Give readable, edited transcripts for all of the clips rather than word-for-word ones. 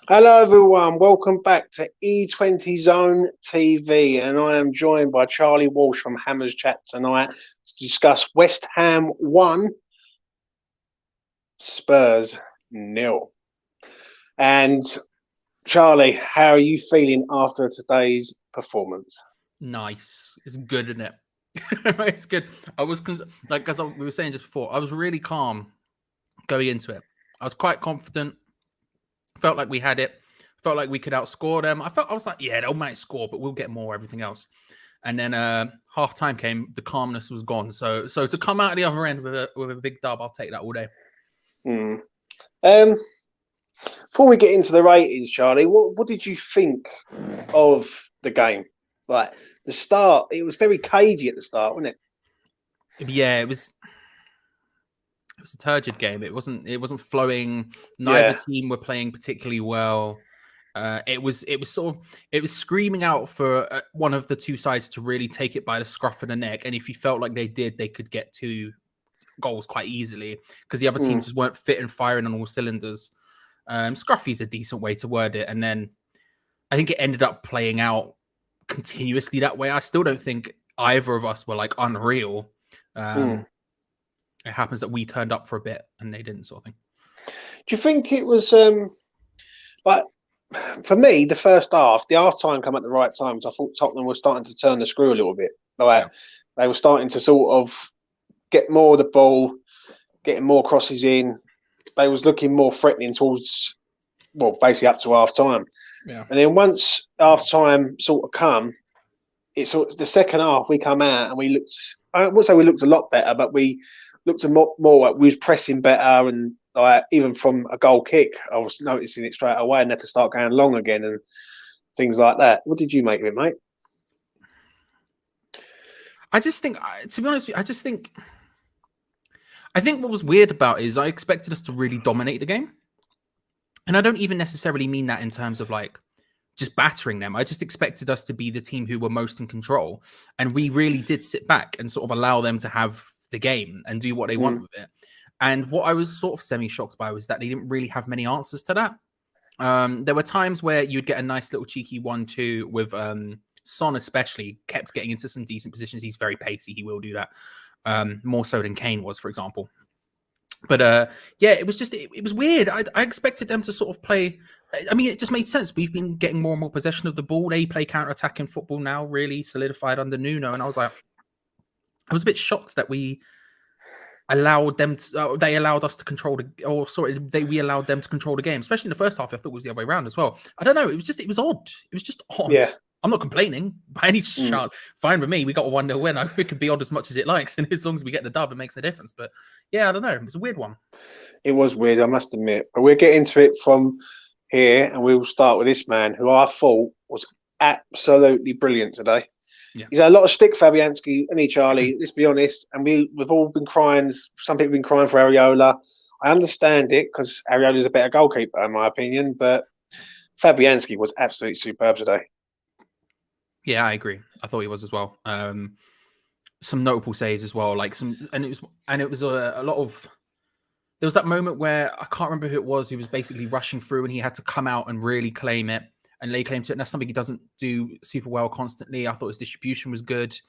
Hello, everyone. Welcome back to E20 Zone TV, and I am joined by Charlie Walsh from Hammers Chat tonight to discuss West Ham 1, Spurs nil. And Charlie, how are you feeling after today's performance? Nice. It's good, isn't it? It's good. Like as we were saying just before, I was really calm going into it. I was quite confident. Felt like we had it. Felt like we could outscore them. I was like, yeah, they might score, but we'll get more. Everything else. And then half time came. The calmness was gone. So to come out of the other end with a big dub, I'll take that all day. Hmm. Um, Before we get into the ratings, Charlie, what did you think of the game? Like the start, it was very cagey at the start, wasn't it? Yeah, it was a turgid game. It wasn't flowing. Neither Yeah. team were playing particularly well. It was screaming out for one of the two sides to really take it by the scruff of the neck. And if you felt like they did, they could get 2 goals quite easily because the other Mm. teams just weren't fit and firing on all cylinders. Scruffy's a decent way to word it. And then I think it ended up playing out continuously that way. I still don't think either of us were like unreal. It happens that we turned up for a bit and they didn't, sort of thing. Do you think it was like for me, the first half, the half time come at the right time because I thought Tottenham was starting to turn the screw a little bit. Like Yeah. they were starting to sort of get more of the ball, getting more crosses in. They was looking more threatening towards, well, basically up to half time. Yeah. And then once half time sort of come, it's sort of the second half we come out and we looked. I would say we looked a lot better, but we looked a lot more. We was pressing better, and even from a goal kick, I was noticing it straight away, and had to start going long again and things like that. What did you make of it, mate? I just think, to be honest with you, I think what was weird about it is I expected us to really dominate the game. And I don't even necessarily mean that in terms of like just battering them. I just expected us to be the team who were most in control. And we really did sit back and sort of allow them to have the game and do what they want with it. And what I was sort of semi-shocked by was that they didn't really have many answers to that. There were times where you'd get a nice little cheeky 1-2 with Son, especially kept getting into some decent positions. He's very pacey. He will do that more so than Kane was, for example. But yeah, it was weird. I expected them to sort of play. I mean, it just made sense. We've been getting more and more possession of the ball. They play counter-attacking football now, really solidified under Nuno. And I was a bit shocked that we allowed them to, they allowed us to control we allowed them to control the game, especially in the first half. I thought it was the other way around as well. I don't know. It was odd. It was just odd. Yeah. I'm not complaining by any chance. Fine with me. We got a 1-0 win. It can be odd as much as it likes. And as long as we get the dub, it makes a difference. But yeah, I don't know. It was a weird one. It was weird, I must admit. But we'll get into it from here, and we'll start with this man who I thought was absolutely brilliant today. Yeah. He's had a lot of stick, Fabianski, and he, Charlie. Let's be honest. And we've all been crying. Some people have been crying for Areola. I understand it because Areola's a better goalkeeper, in my opinion. But Fabianski was absolutely superb today. Yeah, I agree. I thought he was as well. Some notable saves as well. And it was a lot of. There was that moment where I can't remember who it was. Who was basically rushing through, and he had to come out and really claim it and lay claim to it. And that's something he doesn't do super well constantly. I thought his distribution was good.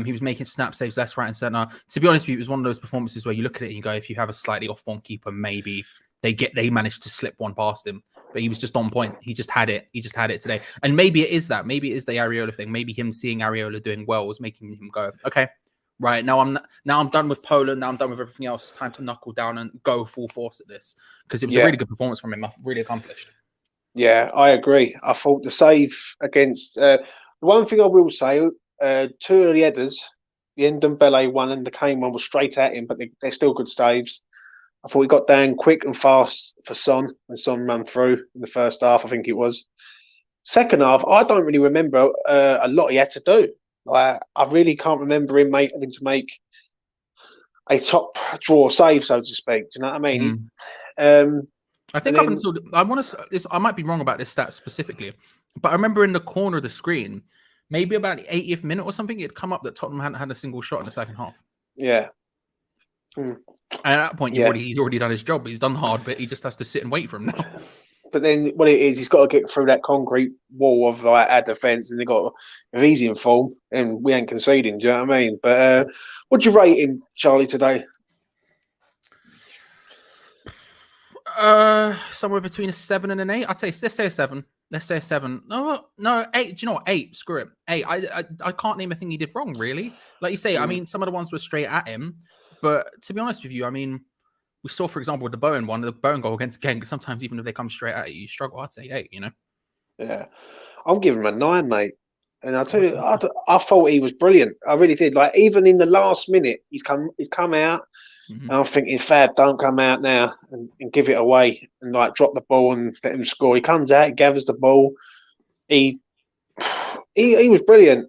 He was making snap saves left, right, and center. To be honest with you, it was one of those performances where you look at it and you go, if you have a slightly off-form keeper, maybe they managed to slip one past him. But he was just on point. He just had it. He just had it today. And maybe it is that. Maybe it is the Areola thing. Maybe him seeing Areola doing well was making him go, okay, right, now I'm done with Poland. Now I'm done with everything else. It's time to knuckle down and go full force at this. Because it was a really good performance from him. Really accomplished. Yeah, I agree. I thought the save against the one thing I will say, 2 of the headers, the Ndombele one and the Kane one was straight at him, but they're still good saves. I thought he got down quick and fast for Son when Son ran through in the first half, I think it was. Second half, I don't really remember a lot he had to do. I really can't remember him having to make a top draw save, so to speak. Do you know what I mean? I think up until I might be wrong about this stat specifically, but I remember in the corner of the screen, maybe about the 80th minute or something, it'd come up that Tottenham hadn't had a single shot in the second half. Yeah. And at that point, he's already done his job. He's done hard, but he just has to sit and wait for him now. But then what it is, he's got to get through that concrete wall of like our defence, and they got if he's in form, and we ain't conceding. Do you know what I mean? But what'd you rate him, Charlie, today? Somewhere between a 7 and an 8. I'd say let's say a 7. Let's say a 7. No, 8. Do you know what? 8. Screw it. 8. I can't name a thing he did wrong, really. Like you say, I mean, some of the ones were straight at him, but to be honest with you, I mean, we saw, for example, with the Bowen one, the Bowen goal against Genk. Sometimes even if they come straight at you, you struggle. I'd say 8. You know. Yeah, I'm giving him a 9, mate. And I'll tell you, I thought he was brilliant. I really did. Like even in the last minute, he's come out. And I'm thinking, Fab, don't come out now and give it away and like drop the ball and let him score. He comes out, he gathers the ball. He was brilliant.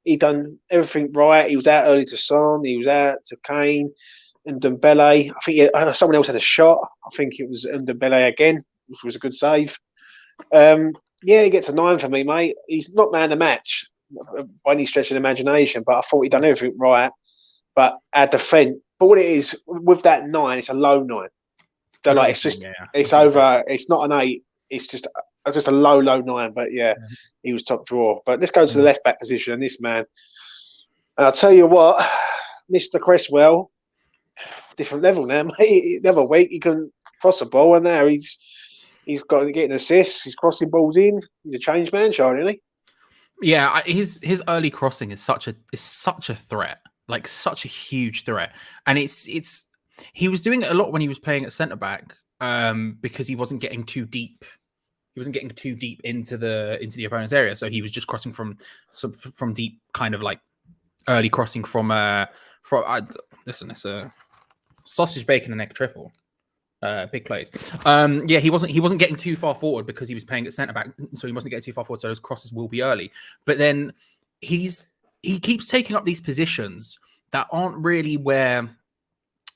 He done everything right. He was out early to Son. He was out to Kane and Dembele. I think someone else had a shot. I think it was Dembele again, which was a good save. Yeah, he gets a 9 for me, mate. He's not man of the match by any stretch of the imagination, but I thought he'd done everything right. But our defence. But what it is with that 9, it's a low 9. So like it's just it's over. It's not an 8. It's just a low 9. But yeah, he was top drawer. But let's go to the left back position. And this man, and I'll tell you what, Mr. Cresswell, different level now, mate. The other week he couldn't cross the ball, and now he's got to get an assist. He's crossing balls in. He's a changed man, Charlie, isn't he? Yeah, his early crossing is such a threat. Like such a huge threat, and he was doing it a lot when he was playing at centre back, because he wasn't getting too deep. He wasn't getting too deep into the opponent's area, so he was just crossing from deep, kind of like early crossing from. Listen, it's a sausage, bacon, and egg triple. Big plays. Yeah, he wasn't getting too far forward because he was playing at centre back, so he wasn't getting too far forward. So those crosses will be early, but then he keeps taking up these positions that aren't really where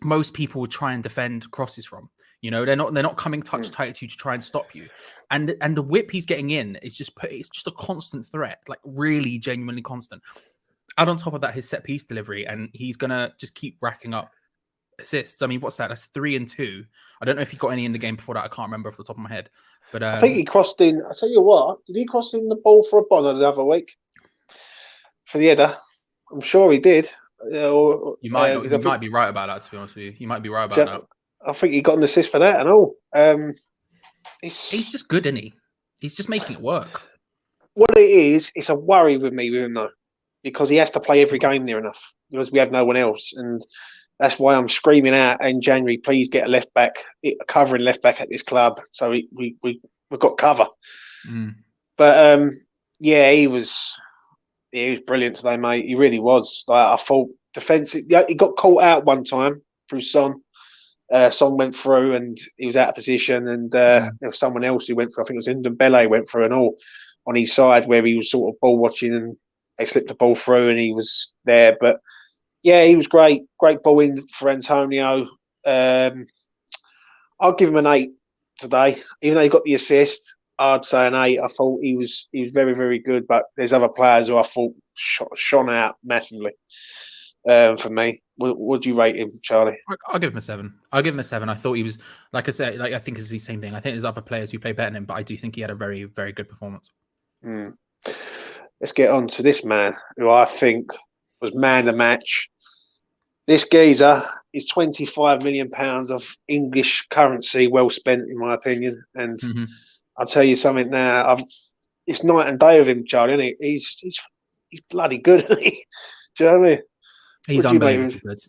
most people would try and defend crosses from. You know, they're not coming touch tight to you to try and stop you. And the whip he's getting in is it's just a constant threat, like really genuinely constant. And on top of that, his set piece delivery, and he's gonna just keep racking up assists. I mean, what's that? That's 3 and 2. I don't know if he got any in the game before that. I can't remember off the top of my head. But I think he crossed in. I tell you what, did he cross in the ball for Obonna the other week? For the header, I'm sure he did. You might be right about that. To be honest with you, you might be right about that. I think he got an assist for that and all. He's just good, isn't he? He's just making it work. What it is, it's a worry with him though, because he has to play every game near enough because we have no one else, and that's why I'm screaming out in January. Please get a covering left back at this club, so we've got cover. But yeah, he was brilliant today, mate. He really was. Like I thought, defensive. Yeah, he got caught out one time through Son. Son went through and he was out of position, and there was someone else who went through. I think it was Dembele went through and all on his side where he was sort of ball watching, and they slipped the ball through and he was there. But yeah, he was great. Great ball in for Antonio. I'll give him an 8 today, even though he got the assist. I'd say an 8. I thought he was very, very good, but there's other players who I thought shone out massively. For me, would you rate him, Charlie? I'll give him a 7. I'll give him a 7. I thought he was, like I said, like I think it's the same thing. I think there's other players who play better than him, but I do think he had a very, very good performance. Let's get on to this man, who I think was man of the match. This geezer is £25 million of English currency well spent, in my opinion. And I'll tell you something now. It's night and day with him, Charlie. Isn't he? He's bloody good, isn't he? Do you know what I mean? He's unbelievably good.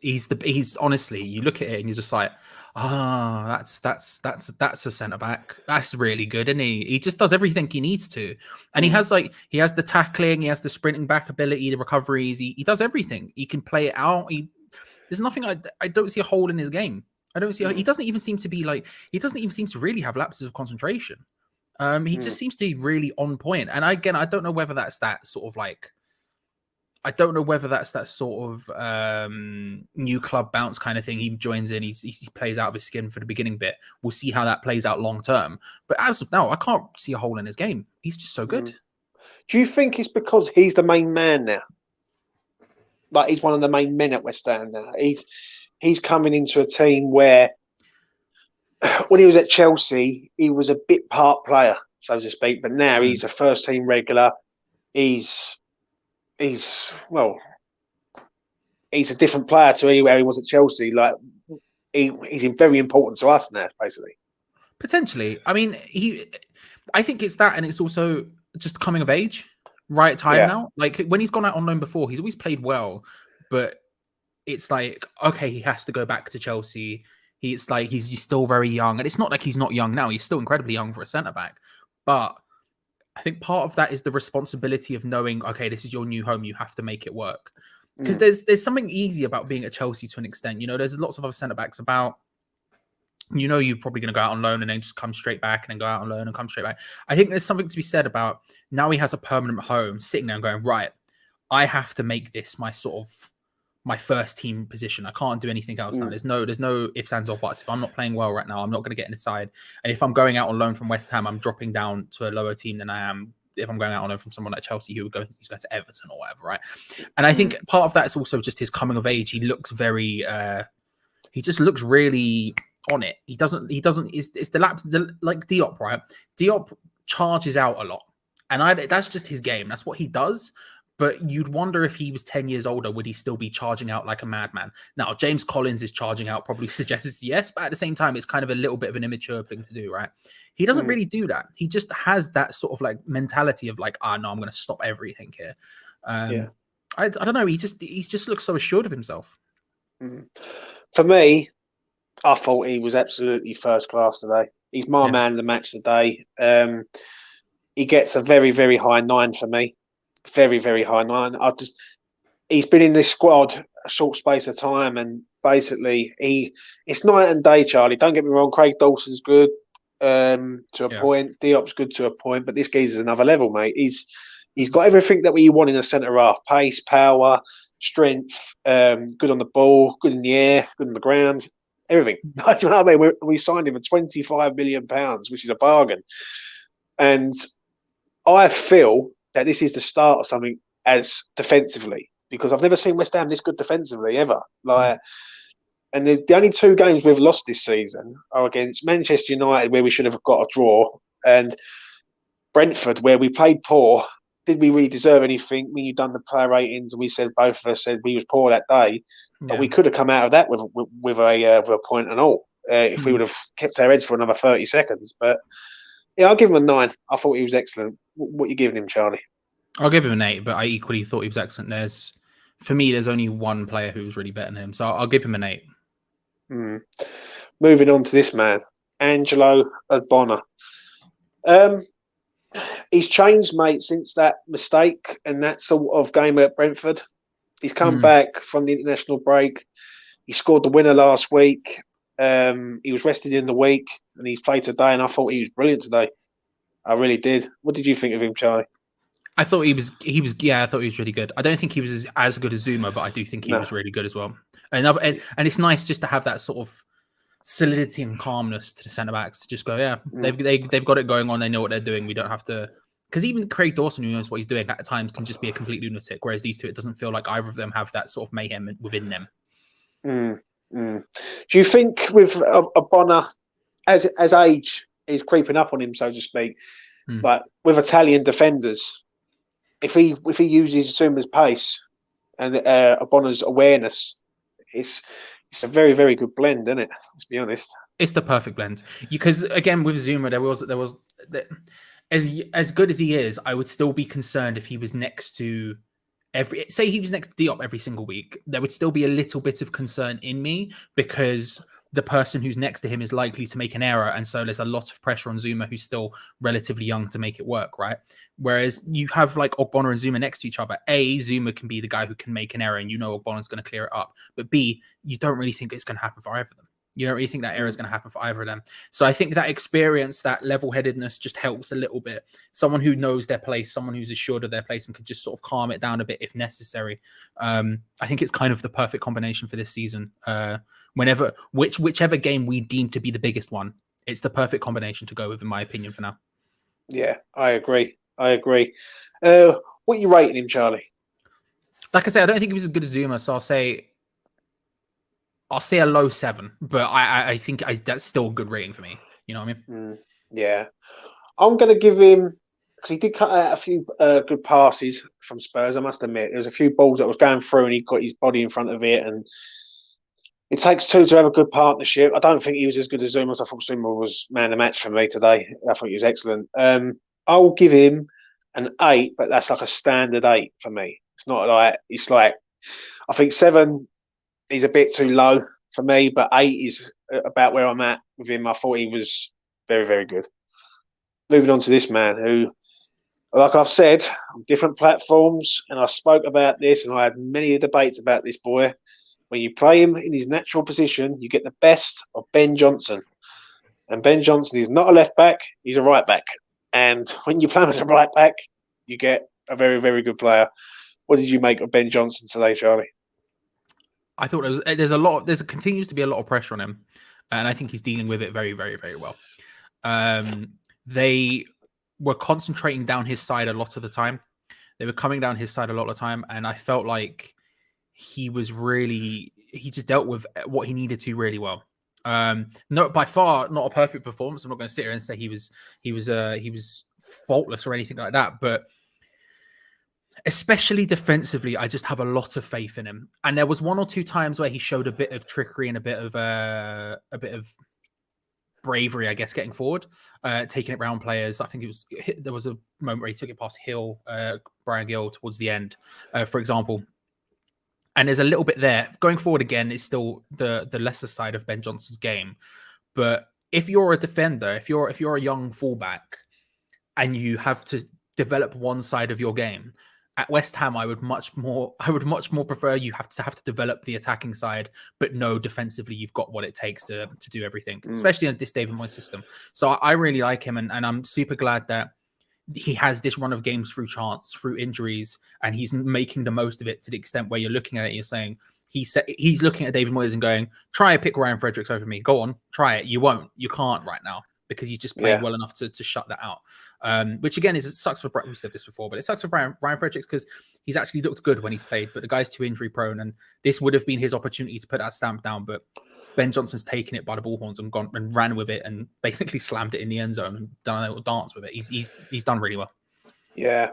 He's honestly, you look at it and you're just like, that's a centre back. That's really good, isn't he? He just does everything he needs to, and he has the tackling, he has the sprinting back ability, the recoveries. He does everything. He can play it out. There's nothing. I don't see a hole in his game. I don't see. He doesn't even seem to be like. He doesn't even seem to really have lapses of concentration. He just seems to be really on point. And I don't know whether that's that sort of like. I don't know whether that's that sort of new club bounce kind of thing. He joins in, he plays out of his skin for the beginning bit. We'll see how that plays out long term. But as of now, I can't see a hole in his game. He's just so good. Do you think it's because he's the main man now? Like he's one of the main men at West Ham now. He's coming into a team where when he was at Chelsea, he was a bit part player, so to speak. But now he's a first team regular. He's well, he's a different player to where he was at Chelsea. Like he's very important to us now, basically. Potentially. I mean, I think it's that, and it's also just coming of age, right time now. Like when he's gone out on loan before, he's always played well, but it's like, okay, he has to go back to Chelsea. He's still very young, and it's not like he's not young now. He's still incredibly young for a centre back, but I think part of that is the responsibility of knowing, okay, this is your new home. You have to make it work. Because there's something easy about being at Chelsea to an extent. You know, there's lots of other centre backs about. You know, you're probably going to go out on loan and then just come straight back and then go out on loan and come straight back. I think there's something to be said about now he has a permanent home, sitting there and going, right, I have to make this my first team position. I can't do anything else now. There's no ifs, ands, or buts. If I'm not playing well right now, I'm not going to get in the side. And if I'm going out on loan from West Ham, I'm dropping down to a lower team than I am if I'm going out on loan from someone like Chelsea who's going to Everton or whatever, right? And I think part of that is also just his coming of age. He looks very, he just looks really on it. It's like Diop, right? Diop charges out a lot. And that's just his game. That's what he does. But you'd wonder if he was 10 years older, would he still be charging out like a madman? Now, James Collins is charging out, probably suggests yes, but at the same time, it's kind of a little bit of an immature thing to do, right? He doesn't really do that. He just has that sort of like mentality of like, no, I'm going to stop everything here. I don't know. He just looks so assured of himself. For me, I thought he was absolutely first class today. He's my man of the match today. He gets a very, very high 9 for me. Very, very high 9. He's been in this squad a short space of time, and basically it's night and day, Charlie. Don't get me wrong, Craig Dawson's good to a point. Diop's good to a point, but this geezer's another level, mate. He's got everything that we want in a centre half: pace, power, strength, good on the ball, good in the air, good on the ground, everything. You know what I mean? We signed him for £25 million, which is a bargain. And I feel that this is the start of something as defensively, because I've never seen West Ham this good defensively ever. And the only 2 games we've lost this season are against Manchester United, where we should have got a draw, and Brentford, where we played poor. Did we really deserve anything? When you've done the player ratings, and both of us said we was poor that day, but we could have come out of that with a point and all if we would have kept our heads for another 30 seconds. But yeah, I'll give him a 9. I thought he was excellent. What are you giving him, Charlie? I'll give him an 8, but I equally thought he was excellent. For me, there's only one player who was really better than him, so I'll give him an 8. Moving on to this man, Angelo Obonna. He's changed, mate, since that mistake and that sort of game at Brentford. He's come back from the international break. He scored the winner last week. He was rested in the week, and he's played today, and I thought he was brilliant today. I really did. What did you think of him, Charlie? I thought he was I thought he was really good. I don't think he was as good as Zuma, but I do think he was really good as well. And it's nice just to have that sort of solidity and calmness to the centre backs to just go, they've got it going on. They know what they're doing. We don't have to, because even Craig Dawson, who knows what he's doing at times, can just be a complete lunatic. Whereas these two, it doesn't feel like either of them have that sort of mayhem within them. Do you think with Obonna, as age is creeping up on him, so to speak, but with Italian defenders, if he uses Zuma's pace and Obonna's awareness, it's a very, very good blend, isn't it? Let's be honest. It's the perfect blend. Because again, with Zuma, there was as good as he is, I would still be concerned if he was next to he was next to Diop every single week. There would still be a little bit of concern in me, because the person who's next to him is likely to make an error. And so there's a lot of pressure on Zuma, who's still relatively young, to make it work, right? Whereas you have like Ogbonna and Zuma next to each other. A, Zuma can be the guy who can make an error, and Ogbonna's going to clear it up. But B, you don't really think it's going to happen for either of them. You don't really think that error is going to happen for either of them. So I think that experience, that level-headedness just helps a little bit. Someone who knows their place, someone who's assured of their place and can just sort of calm it down a bit if necessary. I think it's kind of the perfect combination for this season. Whichever game we deem to be the biggest one, it's the perfect combination to go with, in my opinion, for now. Yeah, I agree. What are you rating him, Charlie? Like I said, I don't think he was as good as Zuma, so I'll say a low 7, but I think that's still a good rating for me. You know what I mean? Yeah. I'm going to give him, because he did cut out a few good passes from Spurs, I must admit. There was a few balls that was going through and he got his body in front of it. And it takes two to have a good partnership. I don't think he was as good as Zuma. I thought Zuma was man of the match for me today. I thought he was excellent. I'll give him an 8, but that's like a standard 8 for me. It's not like, it's like, I think 7 is a bit too low for me, but 8 is about where I'm at with him. I thought he was very, very good. Moving on to this man who, like I've said, on different platforms, and I spoke about this, and I had many debates about this boy. When you play him in his natural position, you get the best of Ben Johnson. And Ben Johnson is not a left back, he's a right back. And when you play him as a right back, you get a very, very good player. What did you make of Ben Johnson today, Charlie? I thought there continues to be a lot of pressure on him, and I think he's dealing with it very, very, very well. They were concentrating down his side a lot of the time. They were coming down his side a lot of the time, and I felt like he just dealt with what he needed to really well. No, by far not a perfect performance. I'm not going to sit here and say he was faultless or anything like that, but especially defensively, I just have a lot of faith in him. And there was 1 or 2 times where he showed a bit of trickery and a bit of bravery, I guess, getting forward, taking it round players. I think there was a moment where he took it past Brian Gill towards the end, for example. And there's a little bit there. Going forward again is still the lesser side of Ben Johnson's game. But if you're a defender, if you're a young fullback and you have to develop one side of your game, at West Ham, I would much more prefer you have to develop the attacking side, but no, defensively, you've got what it takes to do everything, especially in this David Moyes system. So I really like him, and I'm super glad that he has this run of games through chance, through injuries, and he's making the most of it to the extent where you're looking at it, you're saying, he's looking at David Moyes and going, try and pick Ryan Fredericks over me. Go on, try it. You won't. You can't right now, because he's just playing well enough to shut that out. Which again sucks for Brian. We said this before, but it sucks for Ryan Fredericks because he's actually looked good when he's played, but the guy's too injury prone, and this would have been his opportunity to put that stamp down. But Ben Johnson's taken it by the ball horns and gone and ran with it and basically slammed it in the end zone and done a little dance with it. He's done really well. Yeah.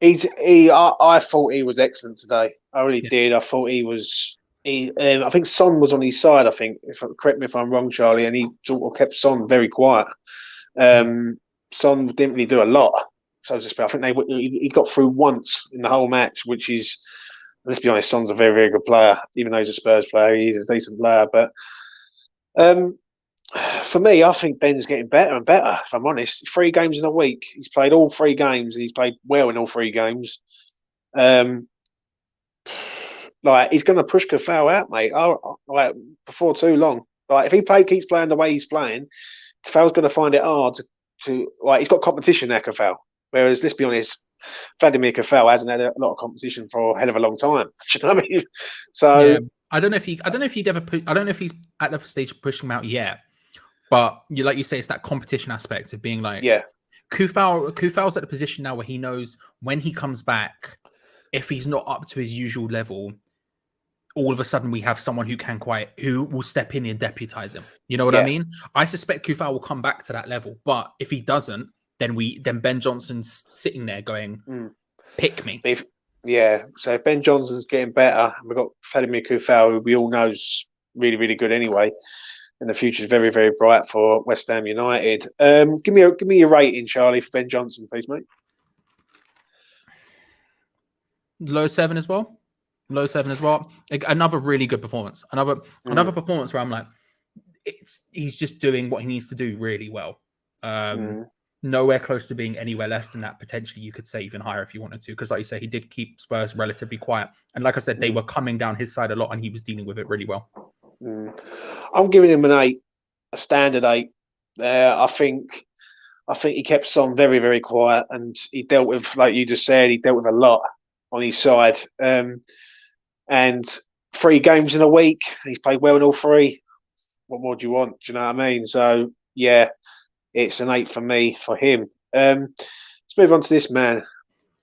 I thought he was excellent today. I really did. I thought he was. I think Son was on his side. I think, correct me if I'm wrong, Charlie, and he sort of kept Son very quiet. Son didn't really do a lot, so to speak. I think he got through once in the whole match, which is, let's be honest, Son's a very, very good player. Even though he's a Spurs player, he's a decent player. But for me, I think Ben's getting better and better, if I'm honest. 3 games in a week. He's played all 3 games, and he's played well in all 3 games. Like, he's going to push Kafau out, mate. Like, before too long. Like, if he keeps playing the way he's playing, Kafau's going to find it hard to like. He's got competition there, Kafau. Whereas, let's be honest, Vladimir Kafau hasn't had a lot of competition for a hell of a long time. Do you know what I mean? So I don't know if he's at the stage of pushing him out yet. But like you say, it's that competition aspect of being like, Kufau's at a position now where he knows when he comes back, if he's not up to his usual level, all of a sudden we have someone who will step in and deputize him. You know what I mean? I suspect Kufau will come back to that level, but if he doesn't, then Ben Johnson's sitting there going, pick me. So if Ben Johnson's getting better, and we've got Vladimir Kufau, who we all know is really, really good anyway, and the future is very, very bright for West Ham United. Give me your rating, Charlie, for Ben Johnson, please, mate. Low 7 as well. Another really good performance. Another performance where I'm like, he's just doing what he needs to do really well. Nowhere close to being anywhere less than that. Potentially, you could say even higher if you wanted to, because like you say, he did keep Spurs relatively quiet. And like I said, they were coming down his side a lot, and he was dealing with it really well. I'm giving him an 8, a standard 8. I think he kept Son very, very quiet, and he dealt with, like you just said, he dealt with a lot on his side. And 3 games in a week, he's played well in all 3. What more do you want? Do you know what I mean? So yeah, it's an 8 for me for him. Let's move on to this man,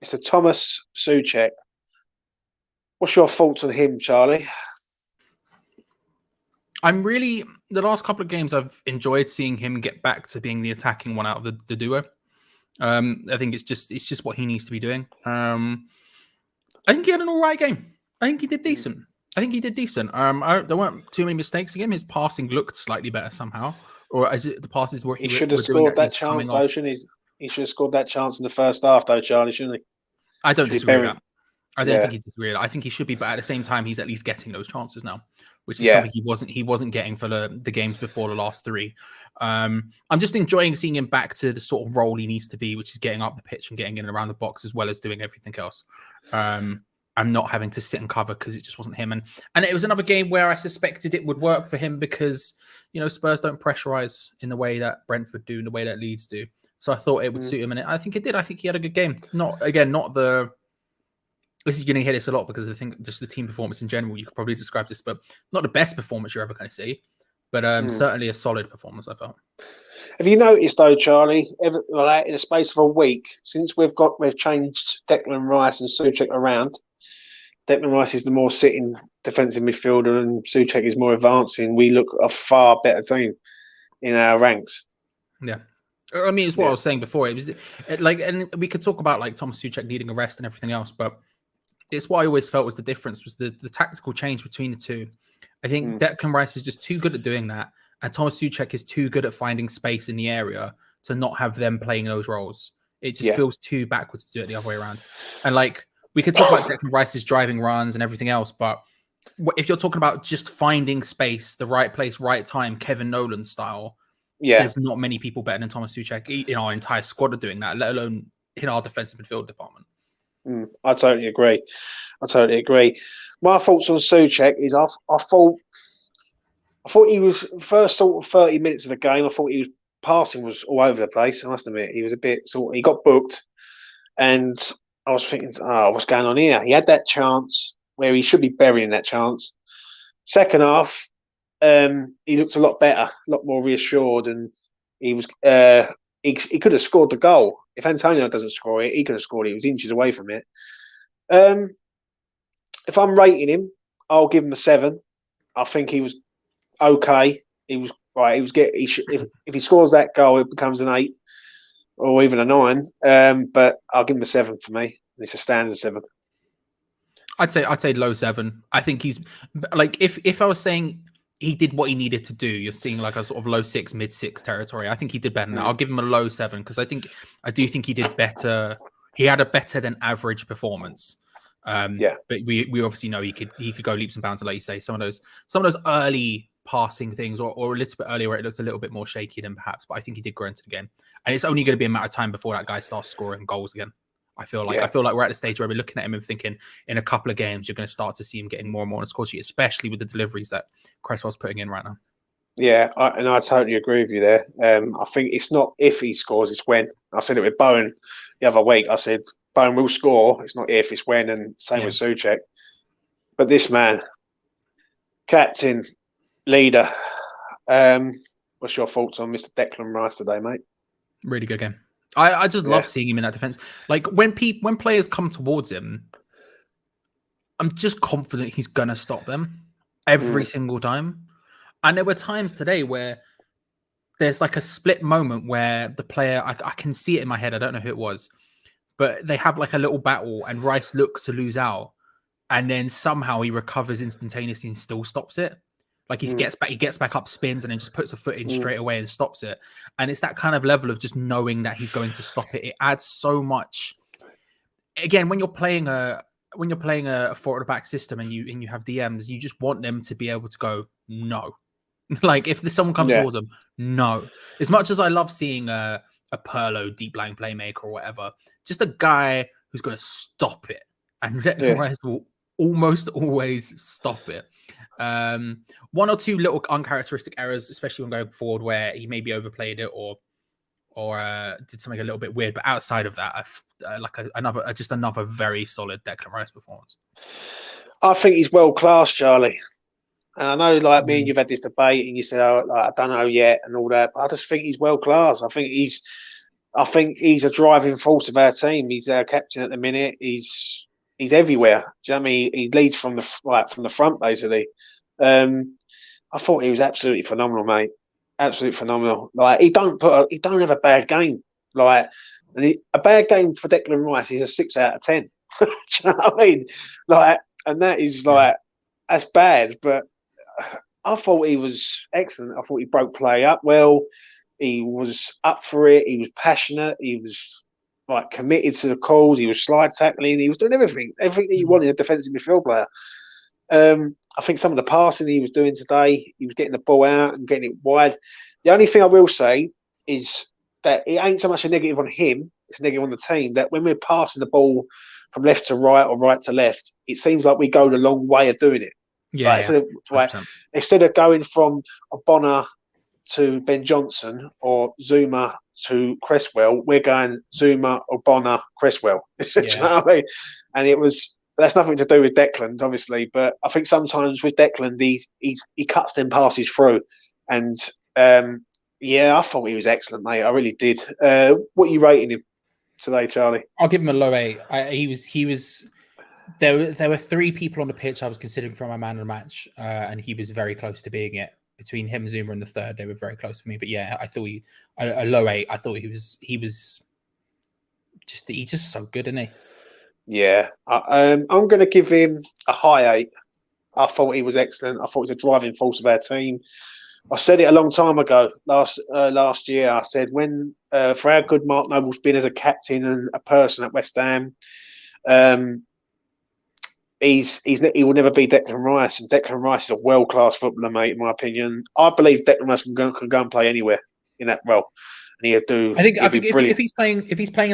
Mr. Thomas Souček. What's your thoughts on him, Charlie? The last couple of games I've enjoyed seeing him get back to being the attacking one out of the duo. I think it's just what he needs to be doing. I think he had an all right game. I think he did decent. There weren't too many mistakes again. His passing looked slightly better somehow, or as the passes were he should have were doing scored that he's chance coming though, off. shouldn't he? He should have scored that chance in the first half though, Charlie, shouldn't he? I don't disagree with that. I don't Yeah. think he disagreed. I think he should be, but at the same time, he's at least getting those chances now, which is Yeah. something he wasn't getting for the games before the last three. I'm just enjoying seeing him back to the sort of role he needs to be, which is getting up the pitch and getting in and around the box as well as doing everything else. I'm not having to sit and cover because it just wasn't him. And it was another game where I suspected it would work for him because, you know, Spurs don't pressurize in the way that Brentford do, in the way that Leeds do. So I thought it would suit him, and I think it did. I think he had a good game. This is going to hear this a lot because I think just the team performance in general, you could probably describe this, but not the best performance you're ever going to see, but certainly a solid performance, I felt. Have you noticed though, Charlie, in the space of a week, since we've changed Declan Rice and Souček around, Declan Rice is the more sitting defensive midfielder and Souček is more advancing, we look a far better team in our ranks. Yeah. I mean, it's what I was saying before. It was like, and we could talk about like Thomas Souček needing a rest and everything else, but it's what I always felt was the difference was the tactical change between the two. I think Declan Rice is just too good at doing that, and Thomas Souček is too good at finding space in the area to not have them playing those roles. It just feels too backwards to do it the other way around. And like, we could talk about Declan Rice's driving runs and everything else, but if you're talking about just finding space, the right place, right time, Kevin Nolan style, there's not many people better than Thomas Souček in our entire squad are doing that, let alone in our defensive midfield department. I totally agree. My thoughts on Souček is I thought he was first sort of 30 minutes of the game. I thought he was passing was all over the place. I must admit, he was a bit he got booked, and I was thinking, what's going on here? He had that chance where he should be burying that chance. Second half, he looked a lot better, a lot more reassured, and he was he could have scored the goal. If Antonio doesn't score it, he could have scored it. He was inches away from it. If I'm rating him, I'll give him a 7. I think he was okay. He was right. If he scores that goal, it becomes an 8 or even a 9. But I'll give him a 7 for me. It's a standard 7. I'd say low 7. I think he's like if I was saying he did what he needed to do, you're seeing like a sort of low 6, mid 6 territory. I think he did better than that. I'll give him a low 7 because I do think he did better. He had a better than average performance. But we obviously know he could go leaps and bounds, like you say, some of those early passing things or a little bit earlier where it looked a little bit more shaky than perhaps, but I think he did grow into the game. And it's only going to be a matter of time before that guy starts scoring goals again. I feel like we're at the stage where we're looking at him and thinking in a couple of games you're going to start to see him getting more and more on the score sheet, especially with the deliveries that Cresswell's putting in right now. Yeah, I totally agree with you there. I think it's not if he scores, it's when. I said it with Bowen the other week. I said Bowen will score. It's not if, it's when, and same with Souček. But this man, captain, leader. What's your thoughts on Mr. Declan Rice today, mate? Really good game. I just love seeing him in that defense. Like when players come towards him, I'm just confident he's gonna stop them every single time. And there were times today where there's like a split moment where the player, I can see it in my head. I don't know who it was, but they have like a little battle and Rice looks to lose out. And then somehow he recovers instantaneously and still stops it. Like he gets back up, spins, and then just puts a foot in straight away and stops it. And it's that kind of level of just knowing that he's going to stop it. It adds so much. Again, when you're playing a forward to back system and you have DMs, you just want them to be able to go no. Like if someone comes towards them, no. As much as I love seeing a Pirlo deep lying playmaker or whatever, just a guy who's going to stop it, and Declan Rice will almost always stop it. One or two little uncharacteristic errors, especially when going forward, where he maybe overplayed it or did something a little bit weird. But outside of that, another very solid Declan Rice performance. I think he's world class, Charlie. And I know, like me and you've had this debate, and you said, "Oh, I don't know yet," and all that. But I just think he's world class. I think he's a driving force of our team. He's our captain at the minute. He's everywhere. Do you know what I mean? He leads from the front, basically. I I thought he was absolutely phenomenal, mate. Absolutely phenomenal. Like he don't have a bad game. Like a bad game for Declan Rice is a 6 out of 10. Do you know what I mean? Like, and that is like that's bad. But I thought he was excellent. I thought he broke play up well. He was up for it. He was passionate. He was like committed to the calls. He was slide tackling. He was doing everything that you want in a defensive midfield player. I think some of the passing he was doing today, he was getting the ball out and getting it wide. The only thing I will say is that it ain't so much a negative on him, it's a negative on the team, that when we're passing the ball from left to right or right to left, it seems like we go the long way of doing it. Yeah, instead of going from Obonna to Ben Johnson or Zuma to Cresswell, we're going Zuma, Obonna, Cresswell. Do you know what I mean? And it was... That's nothing to do with Declan, obviously, but I think sometimes with Declan, he cuts them passes through. And, I thought he was excellent, mate. I really did. What are you rating him today, Charlie? I'll give him a low 8. He was... There were 3 people on the pitch I was considering for my man of the match, and he was very close to being it. Between him, Zuma, and the third, they were very close for me. But yeah, I thought a low 8. I thought he's just so good, isn't he? Yeah, I'm going to give him a high 8. I thought he was excellent. I thought he was a driving force of our team. I said it a long time ago, last year. I said when for how good Mark Noble's been as a captain and a person at West Ham, he will never be Declan Rice, and Declan Rice is a world class footballer, mate. In my opinion, I believe Declan Rice can go and play anywhere in that role, and he'll do. I think if he's playing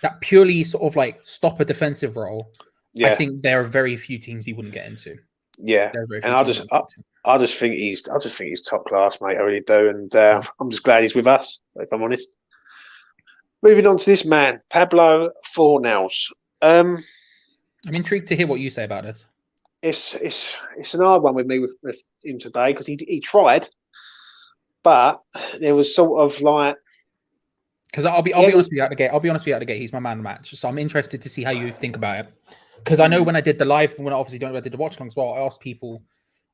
that purely sort of like stopper defensive role, I think there are very few teams he wouldn't get into. Yeah, and I just think he's top class, mate. I really do, and I'm just glad he's with us. If I'm honest. Moving on to this man, Pablo Fornals. I'm intrigued to hear what you say about it. It's an hard one with me with him today because he tried, but there was sort of like. Because I'll be honest with you out the gate. I'll be honest with you out the gate. He's my man of the match, so I'm interested to see how you think about it. Because I know when I did the live, when I obviously did the watch along as well, I asked people.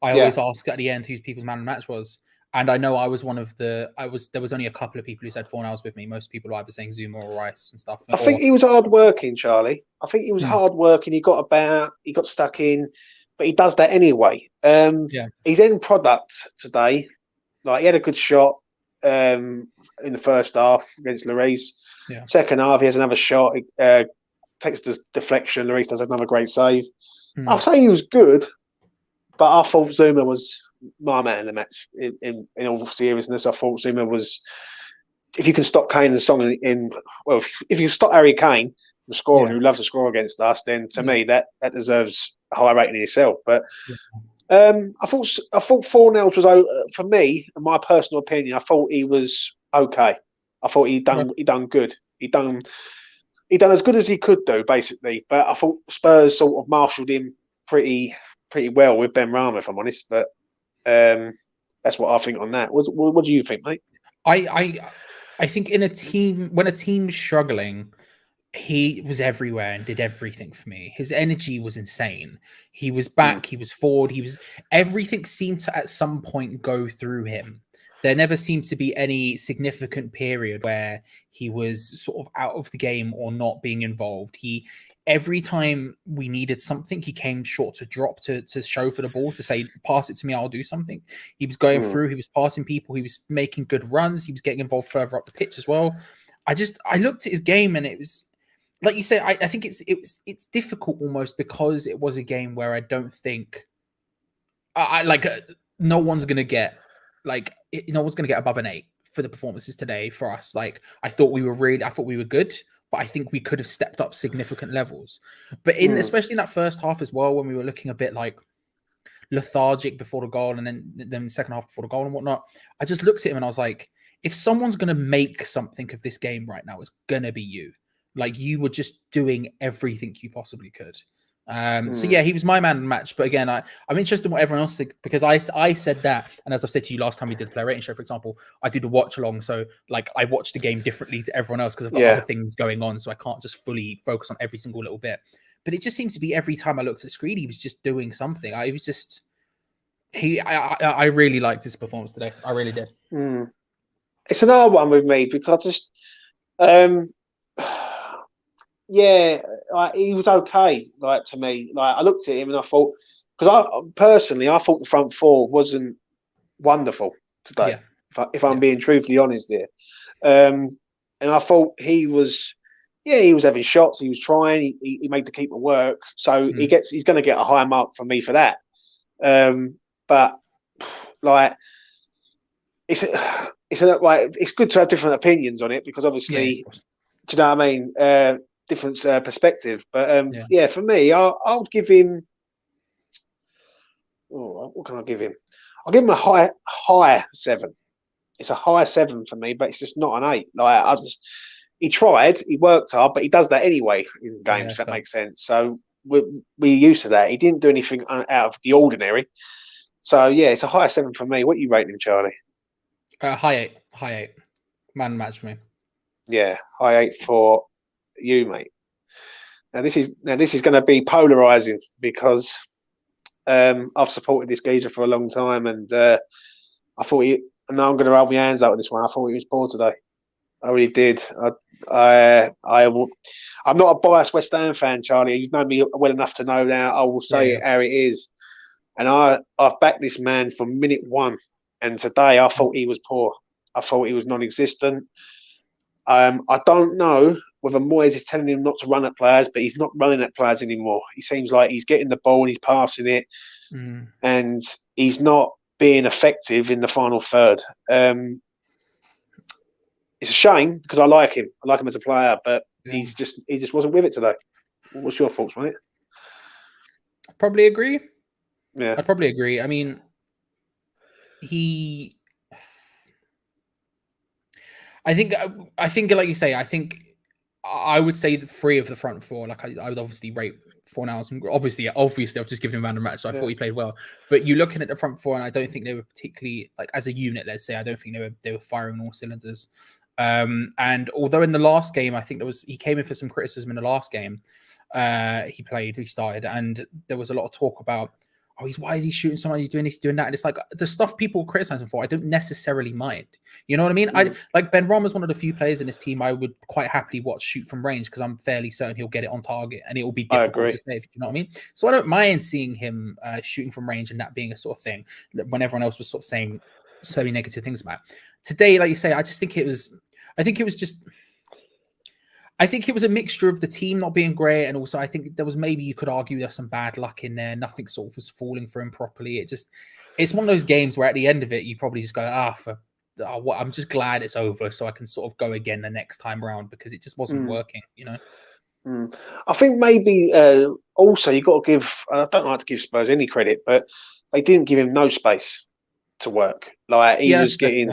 I always ask at the end who people's man of the match was, and I know I was one of the. There was only a couple of people who said Fornals with me. Most people were either saying Zuma or Rice and stuff. I think he was hard working, Charlie. I think he was hard working. He got stuck in, but he does that anyway. His end product today, like he had a good shot. In the first half against Lloris. Second half, he has another shot. Takes the deflection. Lloris does another great save. I'll say he was good, but I thought Zuma was my man in the match. In all seriousness, I thought Zuma was. If you can stop Kane and Son if you stop Harry Kane, the scorer who loves to score against us, then to me that deserves a high rating in itself. But. I thought Fornals was for me, in my personal opinion. I thought he was okay. I thought he done good. He done as good as he could do, basically. But I thought Spurs sort of marshalled him pretty well with Ben Rama, if I'm honest. But that's what I think on that. What do you think, mate? I think in a team when a team's struggling. He was everywhere and did everything for me. His energy was insane. He was back. He was forward. Everything seemed to at some point go through him. There never seemed to be any significant period where he was sort of out of the game or not being involved. Every time we needed something, he came short to drop to show for the ball, to say, pass it to me, I'll do something. He was going through, he was passing people, he was making good runs, he was getting involved further up the pitch as well. I looked at his game and it was, like you say, I think it's difficult almost because it was a game where I don't think no one's gonna get above an 8 for the performances today for us. Like I thought we were good, but I think we could have stepped up significant levels. But especially in that first half as well, when we were looking a bit like lethargic before the goal, and then the second half before the goal and whatnot, I just looked at him and I was like, if someone's gonna make something of this game right now, it's gonna be you. Like you were just doing everything you possibly could. So yeah, he was my man in the match. But again, I'm interested in what everyone else thinks, because I said that, and as I've said to you last time we did the player rating show, for example, I did a watch along, so like I watched the game differently to everyone else because I've got other things going on, so I can't just fully focus on every single little bit. But it just seems to be every time I looked at the screen, he was just doing something. I really liked his performance today. I really did. It's an hard one with me because I just, um, yeah, like, he was okay. Like to me, like I looked at him and I thought, because I thought the front four wasn't wonderful today. Yeah. If I'm being truthfully honest here, and I thought he was, he was having shots. He was trying. He made the keeper work. So he's going to get a high mark from me for that. But like, it's good to have different opinions on it because obviously, do you know what I mean? Different perspective. But for me, I'll give him. Oh, what can I give him? I'll give him a high 7. It's a high 7 for me, but it's just not an 8. Like he tried, he worked hard, but he does that anyway in games. That makes sense. So we're used to that. He didn't do anything out of the ordinary. So it's a high 7 for me. What are you rating him, Charlie? High 8. Man match for me. Yeah, high 8 for you, mate. Now this is going to be polarizing because I've supported this geezer for a long time, and I thought and now I'm going to hold my hands up on this one. I thought he was poor today. I really did. I'm not a biased West Ham fan, Charlie. You've known me well enough to know now. I will say it how it is. And I've backed this man from minute one. And today I thought he was poor. I thought he was non-existent. I don't know whether Moyes is telling him not to run at players, but he's not running at players anymore. He seems like he's getting the ball and he's passing it. And he's not being effective in the final third. It's a shame because I like him. I like him as a player, but he just wasn't with it today. What's your thoughts, mate? I'd probably agree. Yeah, I'd probably agree. I mean, I think, like you say, I would say 3 of the front 4. Like I would obviously rate Fornals. Obviously, I've just given him a random match, so I thought he played well. But you're looking at the front 4, and I don't think they were particularly, like, as a unit. Let's say I don't think they were firing all cylinders. And although in the last game, I think he came in for some criticism in the last game. He started, and there was a lot of talk about, why is he shooting someone? He's doing this, doing that. And it's like the stuff people criticize him for, I don't necessarily mind. You know what I mean? I like Ben Rama's one of the few players in this team I would quite happily watch shoot from range because I'm fairly certain he'll get it on target and it will be difficult to save. You know what I mean? So I don't mind seeing him shooting from range and that being a sort of thing when everyone else was sort of saying so many negative things about it. Today, like you say, I think it was a mixture of the team not being great, and also I think there was, maybe you could argue there's some bad luck in there. Nothing sort of was falling for him properly. It's one of those games where at the end of it, you probably just go, I'm just glad it's over, so I can sort of go again the next time around because it just wasn't working, you know. I think maybe also you got to give. I don't like to give Spurs any credit, but they didn't give him no space to work. Like he was getting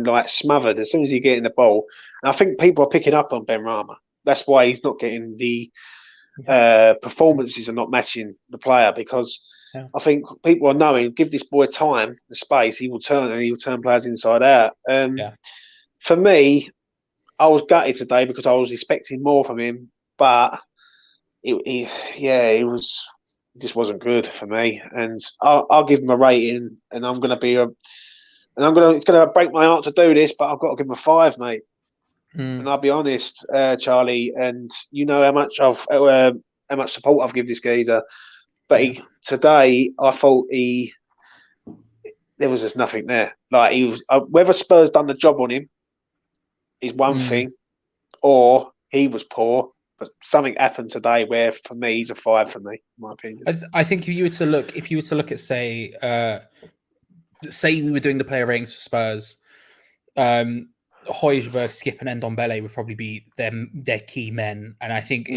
like smothered as soon as he getting the ball. And I think people are picking up on Ben Rama. That's why he's not getting the performances are not matching the player because I think people are knowing, give this boy time, the space, he will turn players inside out. For me, I was gutted today because I was expecting more from him, but he just wasn't good for me. And I'll give him a rating, and it's going to break my heart to do this, but I've got to give him a 5, mate. And I'll be honest, Charlie, and you know how much support I've given this geezer. But today, I thought there was just nothing there. Like he was, whether Spurs done the job on him is one thing, or he was poor. But something happened today where, for me, he's a 5 for me, in my opinion. I think if you were to look at say we were doing the player ratings for Spurs, Højbjerg, Skip, and Ndombele would probably be their key men. And I think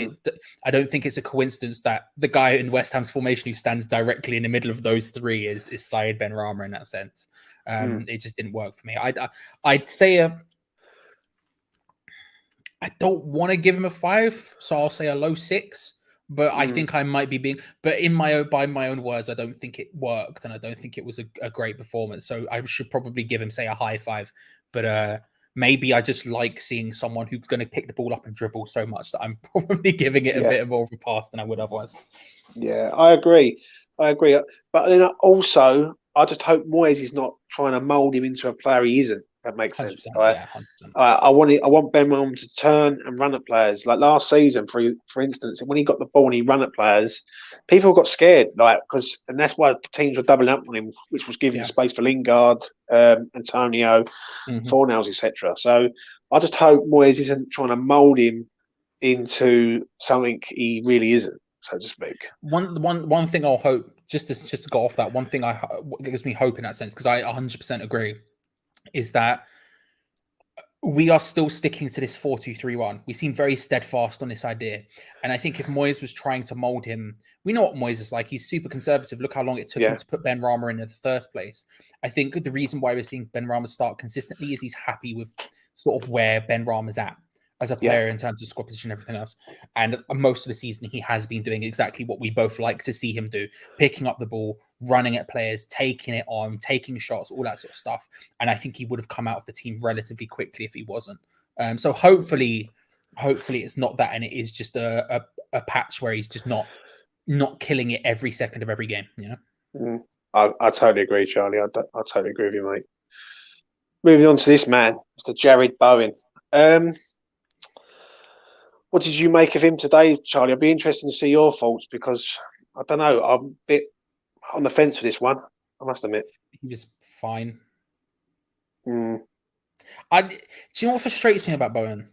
I don't think it's a coincidence that the guy in West Ham's formation who stands directly in the middle of those 3 is Said Benrahma in that sense. It just didn't work for me. I'd say I don't want to give him a 5, so I'll say a low 6. But I think I might be being, but by my own words, I don't think it worked, and I don't think it was a great performance. So I should probably give him, say, a high 5. But maybe I just like seeing someone who's going to pick the ball up and dribble so much that I'm probably giving it a bit more of a pass than I would otherwise. Yeah, I agree. I agree. But then also, I just hope Moyes is not trying to mould him into a player he isn't. If that makes sense. 100%. Yeah, 100%. I want Ben Rama to turn and run at players. Like last season, for instance, when he got the ball and he ran at players, people got scared. And that's why teams were doubling up on him, which was giving space for Lingard, Antonio, Fornals, etc. So I just hope Moyes isn't trying to mould him into something he really isn't, so to speak. One thing I'll hope, just to go off that, one thing what gives me hope in that sense, because I 100% agree, is that we are still sticking to this 4-2-3-1. We seem very steadfast on this idea. And I think if Moyes was trying to mold him, we know what Moyes is like. He's super conservative. Look how long it took him to put Ben Rama in the first place. I think the reason why we're seeing Ben Rama start consistently is he's happy with sort of where Ben Rama's at as a player in terms of score position and everything else. And most of the season, he has been doing exactly what we both like to see him do, picking up the ball, running at players, taking it on, taking shots, all that sort of stuff. And I think he would have come out of the team relatively quickly if he wasn't. So hopefully it's not that, and it is just a patch where he's just not killing it every second of every game. You know, I totally agree, Charlie. I totally agree with you, mate. Moving on to this man, Mr. Jared Bowen. What did you make of him today, Charlie? I'd be interested to see your thoughts because I don't know. I'm a bit on the fence for this one, I must admit. He was fine. Do you know what frustrates me about Bowen?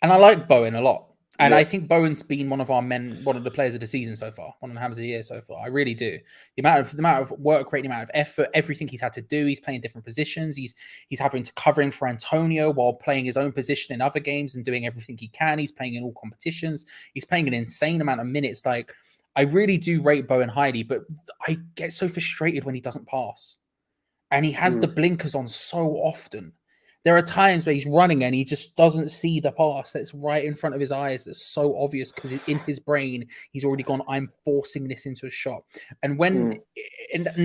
And I like Bowen a lot. And I think Bowen's been one of the players of the season so far, one of the hammers of the year so far. I really do. The amount of work rate, the amount of effort, everything he's had to do. He's playing different positions. He's having to cover in for Antonio while playing his own position in other games and doing everything he can. He's playing in all competitions. He's playing an insane amount of minutes. Like, I really do rate Bowen highly, but I get so frustrated when he doesn't pass. And he has the blinkers on so often. There are times where he's running and he just doesn't see the pass that's right in front of his eyes. That's so obvious because in his brain, he's already gone, I'm forcing this into a shot. And and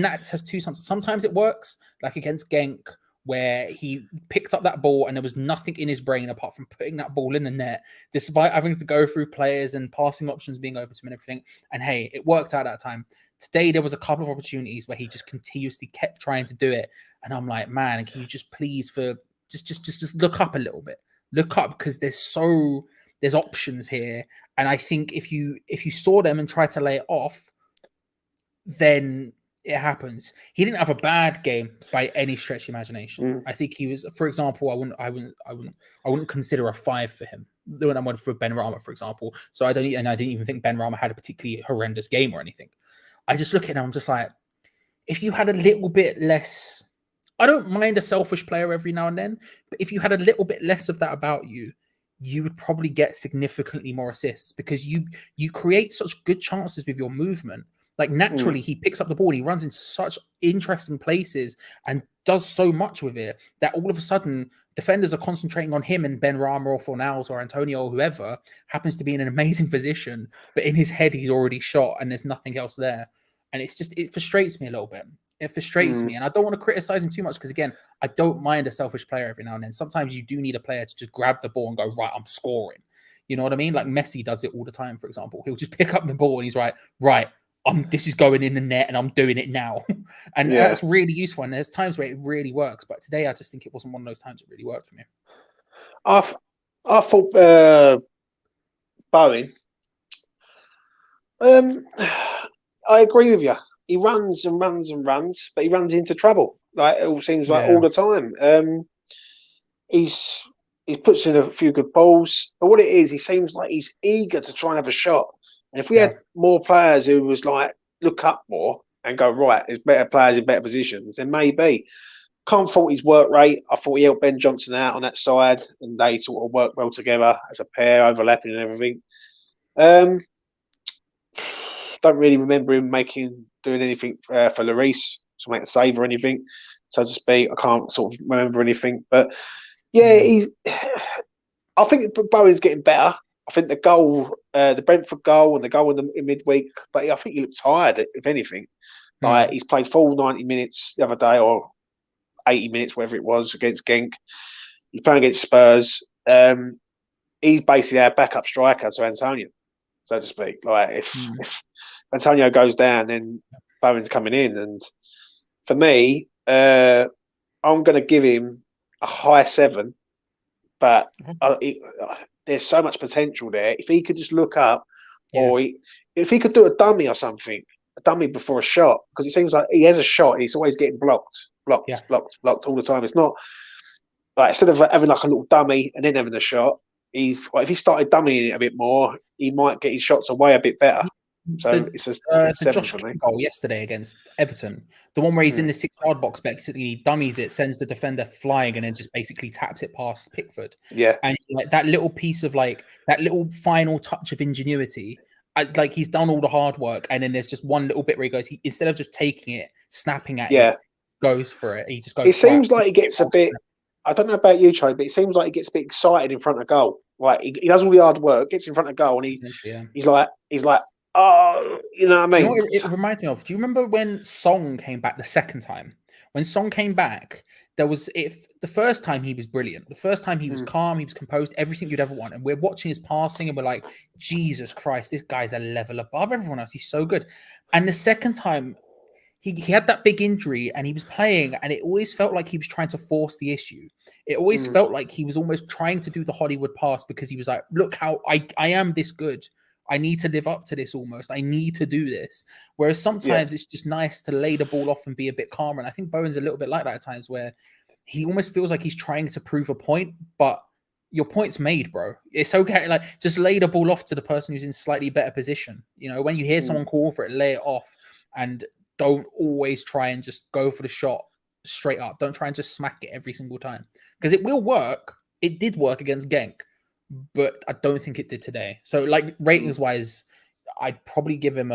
that has two sides. Sometimes it works, like against Genk, where he picked up that ball and there was nothing in his brain apart from putting that ball in the net, despite having to go through players and passing options being over to him and everything. And hey, it worked out that time. Today, there was a couple of opportunities where he just continuously kept trying to do it. And I'm like, man, can you just please just look up a little bit, look up, because there's options here. And I think if you saw them and tried to lay it off, then it happens. He didn't have a bad game by any stretch of imagination. I think he was, for example, I wouldn't consider a 5 for him when I went for Ben Rama, for example. So I didn't even think Ben Rama had a particularly horrendous game or anything. I just look at him, I'm just like, if you had a little bit less, I don't mind a selfish player every now and then, but if you had a little bit less of that about you, you would probably get significantly more assists because you create such good chances with your movement. Like naturally, he picks up the ball, he runs into such interesting places and does so much with it that all of a sudden defenders are concentrating on him, and Ben Rama or Fornals or Antonio or whoever happens to be in an amazing position, but in his head he's already shot and there's nothing else there. And it frustrates me a little bit. It frustrates me. And I don't want to criticize him too much because, again, I don't mind a selfish player every now and then. Sometimes you do need a player to just grab the ball and go, right, I'm scoring. You know what I mean? Like Messi does it all the time, for example. He'll just pick up the ball and he's right, this is going in the net and I'm doing it now. And that's really useful. And there's times where it really works. But today, I just think it wasn't one of those times it really worked for me. I thought Bowen, I agree with you. He runs and runs and runs, but he runs into trouble. Like it all seems like all the time. He's puts in a few good balls, but what it is, he seems like he's eager to try and have a shot. And if we had more players who was like look up more and go right, there's better players in better positions, then maybe. Can't fault his work rate. I thought he helped Ben Johnson out on that side, and they sort of worked well together as a pair, overlapping and everything. Don't really remember him doing anything for Lloris to make a save or anything, so to speak. I can't sort of remember anything, but I think Bowen's getting better. I think the goal, the Brentford goal and the goal in midweek, but I think he looked tired, if anything. Like he's played full 90 minutes the other day, or 80 minutes, whatever it was, against Genk. He's playing against Spurs. He's basically our backup striker to Antonio, so to speak. Like if Antonio goes down, then Bowen's coming in, and for me, I'm going to give him a high 7, but there's so much potential there. If he could just look up, or if he could do a dummy or something, a dummy before a shot, because it seems like he has a shot, he's always getting blocked all the time. It's not like, instead of having like a little dummy and then having a shot, if he started dummying it a bit more, he might get his shots away a bit better. So it's a 7 Josh for me. goal yesterday against Everton, the one where he's in the 6-yard box, basically dummies it, sends the defender flying, and then just basically taps it past Pickford. Yeah, and like that little piece of like that little final touch of ingenuity, like he's done all the hard work, and then there's just one little bit where he goes, instead of just taking it, snapping at it, goes for it. He just goes. It seems like he gets a bit. I don't know about you, Charlie, but it seems like he gets a bit excited in front of goal. Like he does all the hard work, gets in front of goal, and he's like, oh, you know what I mean? Do you know what it reminds me of? Do you remember when Song came back the second time? When Song came back, the first time he was brilliant. The first time he was calm, he was composed, everything you'd ever want. And we're watching his passing, and we're like, Jesus Christ, this guy's a level above everyone else. He's so good. And the second time, he had that big injury, and he was playing, and it always felt like he was trying to force the issue. It always felt like he was almost trying to do the Hollywood pass, because he was like, look how I am this good. I need to live up to this almost. I need to do this. Whereas sometimes it's just nice to lay the ball off and be a bit calmer. And I think Bowen's a little bit like that at times, where he almost feels like he's trying to prove a point, but your point's made, bro. It's okay. Like, just lay the ball off to the person who's in slightly better position. You know, when you hear someone call for it, lay it off, and don't always try and just go for the shot straight up. Don't try and just smack it every single time, because it will work. It did work against Genk, but I don't think it did today. So, like, ratings wise, I'd probably give him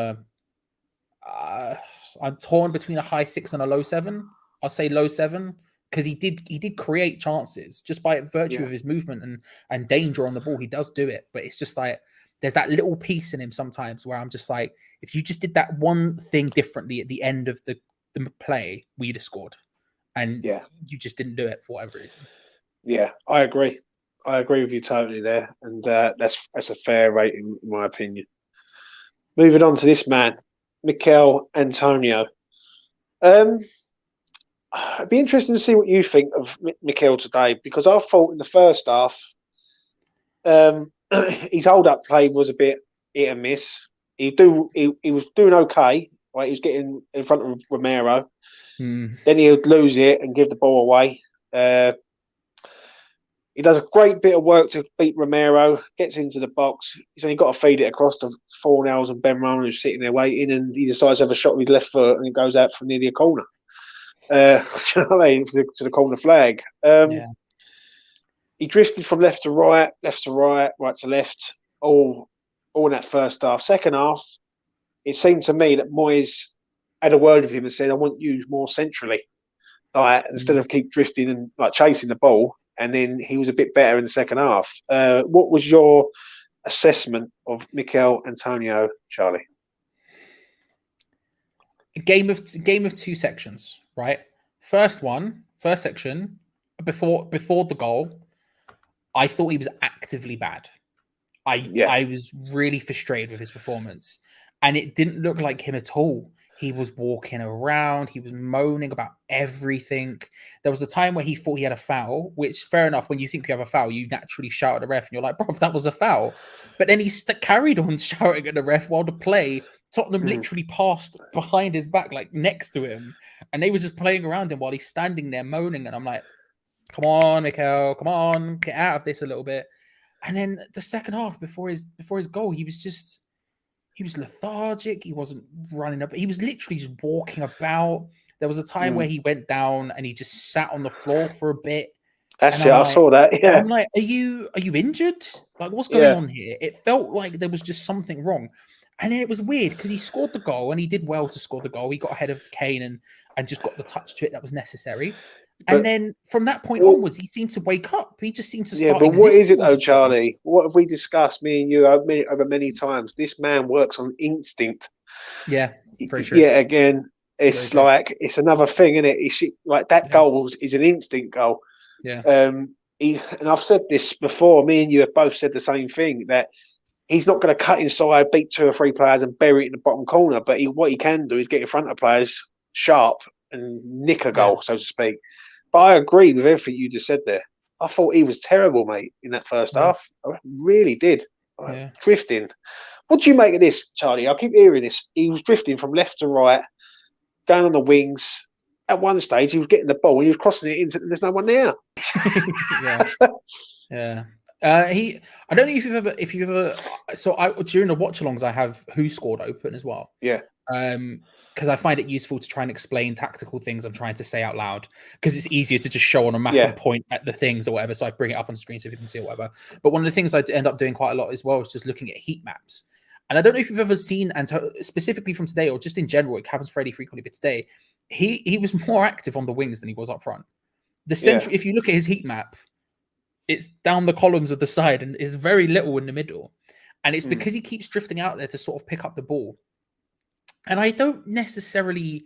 I'm torn between a high 6 and a low 7. I'll say low 7, because he did create chances just by virtue of his movement and danger on the ball. He does do it, but it's just like there's that little piece in him sometimes where I'm just like, if you just did that one thing differently at the end of the play, we'd have scored. And you just didn't do it for whatever reason. Yeah, I agree. I agree with you totally there, and that's a fair rating in my opinion. Moving on to this man, Mikhail Antonio. It'd be interesting to see what you think of Mikhail today, because I thought in the first half, his hold-up play was a bit hit and miss. He was doing okay. Right, he was getting in front of Romero. Then he would lose it and give the ball away. He does a great bit of work to beat Romero, gets into the box. He's only got to feed it across to Fornells and Ben Rowan, who's sitting there waiting, and he decides to have a shot with his left foot, and it goes out from nearly a corner. You know what I mean? To the corner flag. He drifted from left to right, right to left, all in that first half. Second half, it seemed to me that Moyes had a word with him and said, I want you more centrally. Like, instead of keep drifting and like chasing the ball. And then he was a bit better in the second half. What was your assessment of Mikhail Antonio, Charlie? A game of 2 sections, right? First section, before the goal, I thought he was actively bad. I was really frustrated with his performance, and it didn't look like him at all. He was walking around. He was moaning about everything. There was the time where he thought he had a foul, which, fair enough, when you think you have a foul, you naturally shout at the ref, and you're like, bro, that was a foul. But then he carried on shouting at the ref while the play, Tottenham literally passed behind his back, like next to him. And they were just playing around him while he's standing there moaning. And I'm like, come on, Mikhail, come on, get out of this a little bit. And then the second half, before his goal, he was lethargic. He wasn't running up. He was literally just walking about. There was a time where he went down and he just sat on the floor for a bit. That's it. I saw that. Yeah. I'm like, are you injured? Like, what's going on here? It felt like there was just something wrong. And then it was weird because he scored the goal, and he did well to score the goal. He got ahead of Kane and just got the touch to it that was necessary. And then from that point onwards, he seemed to wake up. He just seemed to start. Yeah, but what is it though, Charlie? What have we discussed, me and you, over many times? This man works on instinct. Yeah, very true. Yeah, again, it's like it's another thing, isn't it? Like that goal is an instinct goal. Yeah. And I've said this before. Me and you have both said the same thing, that he's not going to cut inside, beat 2 or 3 players and bury it in the bottom corner. But what he can do is get in front of players sharp and nick a goal, so to speak. But I agree with everything you just said there. I thought he was terrible, mate, in that first half. I really did. Drifting. What do you make of this, Charlie? I keep hearing this. He was drifting from left to right, going on the wings. At one stage, he was getting the ball and he was crossing it into. There's no one there. Yeah. I don't know if you've ever. So during the watch-alongs, I have who scored open as well. Yeah. Because I find it useful to try and explain tactical things I'm trying to say out loud, because it's easier to just show on a map and point at the things or whatever. So I bring it up on screen so people can see or whatever. But one of the things I end up doing quite a lot as well is just looking at heat maps. And I don't know if you've ever seen, and specifically from today or just in general, it happens fairly frequently, but today he was more active on the wings than he was up front. The central, if you look at his heat map, it's down the columns of the side and is very little in the middle. And it's because he keeps drifting out there to sort of pick up the ball. And I don't necessarily...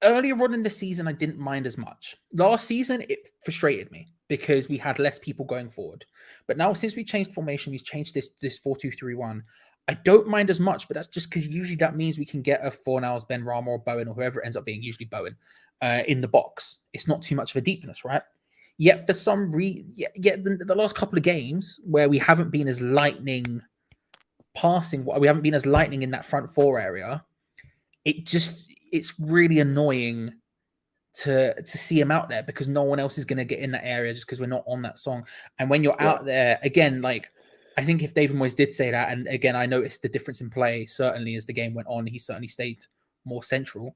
Earlier on in the season, I didn't mind as much. Last season, it frustrated me because we had less people going forward. But now, since we changed formation, we've changed this 4-2-3-1. I don't mind as much, but that's just because usually that means we can get a Fornals, Ben Rama, or Bowen, or whoever it ends up being, usually Bowen, in the box. It's not too much of a deepness, right? Yet for some reason, the last couple of games where we haven't been as lightning passing, we haven't been as lightning in that front 4 area, it's really annoying to see him out there because no one else is going to get in that area just because we're not on that song. And when you're out there, again, like, I think if David Moyes did say that, and again, I noticed the difference in play, certainly as the game went on, he certainly stayed more central.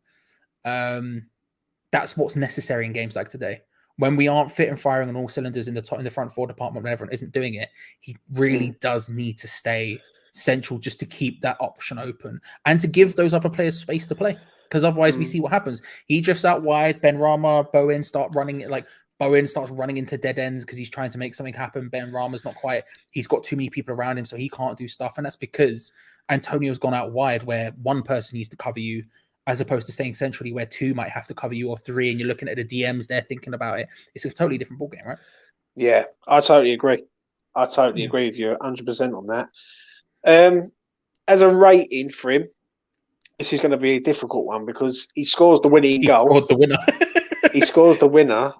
That's what's necessary in games like today. When we aren't fit and firing on all cylinders in the front 4 department, when everyone isn't doing it, he really does need to stay central just to keep that option open and to give those other players space to play. Because otherwise we see what happens. He drifts out wide, Ben Rama, Bowen start running it, like Bowen starts running into dead ends because he's trying to make something happen. Ben Rama's not quite, he's got too many people around him, so he can't do stuff. And that's because Antonio's gone out wide where one person needs to cover you, as opposed to staying centrally where 2 might have to cover you or 3, and you're looking at the DMs there thinking about it. It's a totally different ballgame, right? Yeah, I totally agree. I totally agree with you 100% on that. As a rating for him, this is going to be a difficult one because he scores the winning goal. Scored the winner. He scores the winner,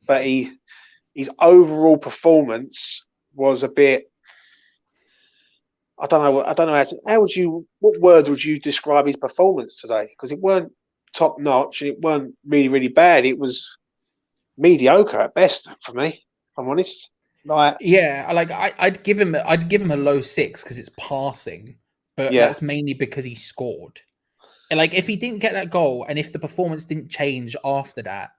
but his overall performance was a bit. I don't know. What word would you describe his performance today? Because it weren't top notch and it weren't really, really bad. It was mediocre at best for me, if I'm honest. I'd give him a low 6 because it's passing, but that's mainly because he scored. And like, if he didn't get that goal and if the performance didn't change after that,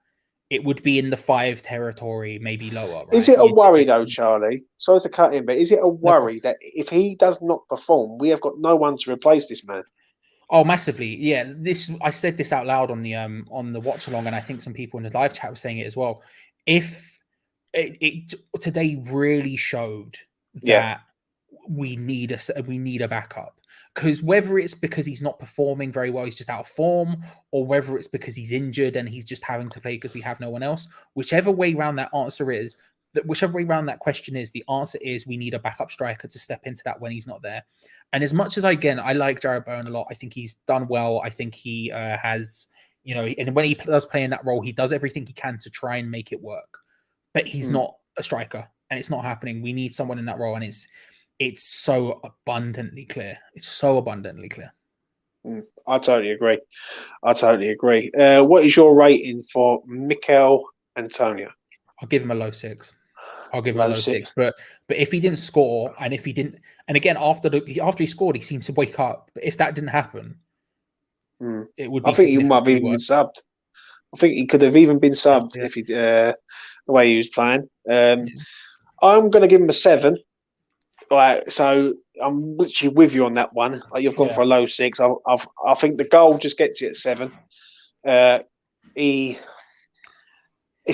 it would be in the 5 territory, maybe lower. Right? Is it a worry though, Charlie? Sorry to cut in, but is it a worry that if he does not perform, we have got no one to replace this man? Oh, massively. Yeah. I said this out loud on the watch along, and I think some people in the live chat were saying it as well. If it today really showed that we need a backup. Because whether it's because he's not performing very well, he's just out of form, or whether it's because he's injured and he's just having to play because we have no one else, whichever way round that question is, the answer is we need a backup striker to step into that when he's not there. And as much as I like Jared Bowen a lot, I think he's done well. I think he has, and when he does play in that role, he does everything he can to try and make it work. But he's not a striker, and it's not happening. We need someone in that role, and it's so abundantly clear. It's so abundantly clear. I totally agree. What is your rating for Mikhail Antonio? I'll give him a low 6. But if he didn't score, and if he didn't, and again after he scored, he seemed to wake up. But if that didn't happen, it would be. I think he might have even been subbed. I think he could have even been subbed if he the way he was playing. I'm going to give him a 7. So I'm literally with you on that one. You've gone for a low 6. I think the goal just gets it at 7. It's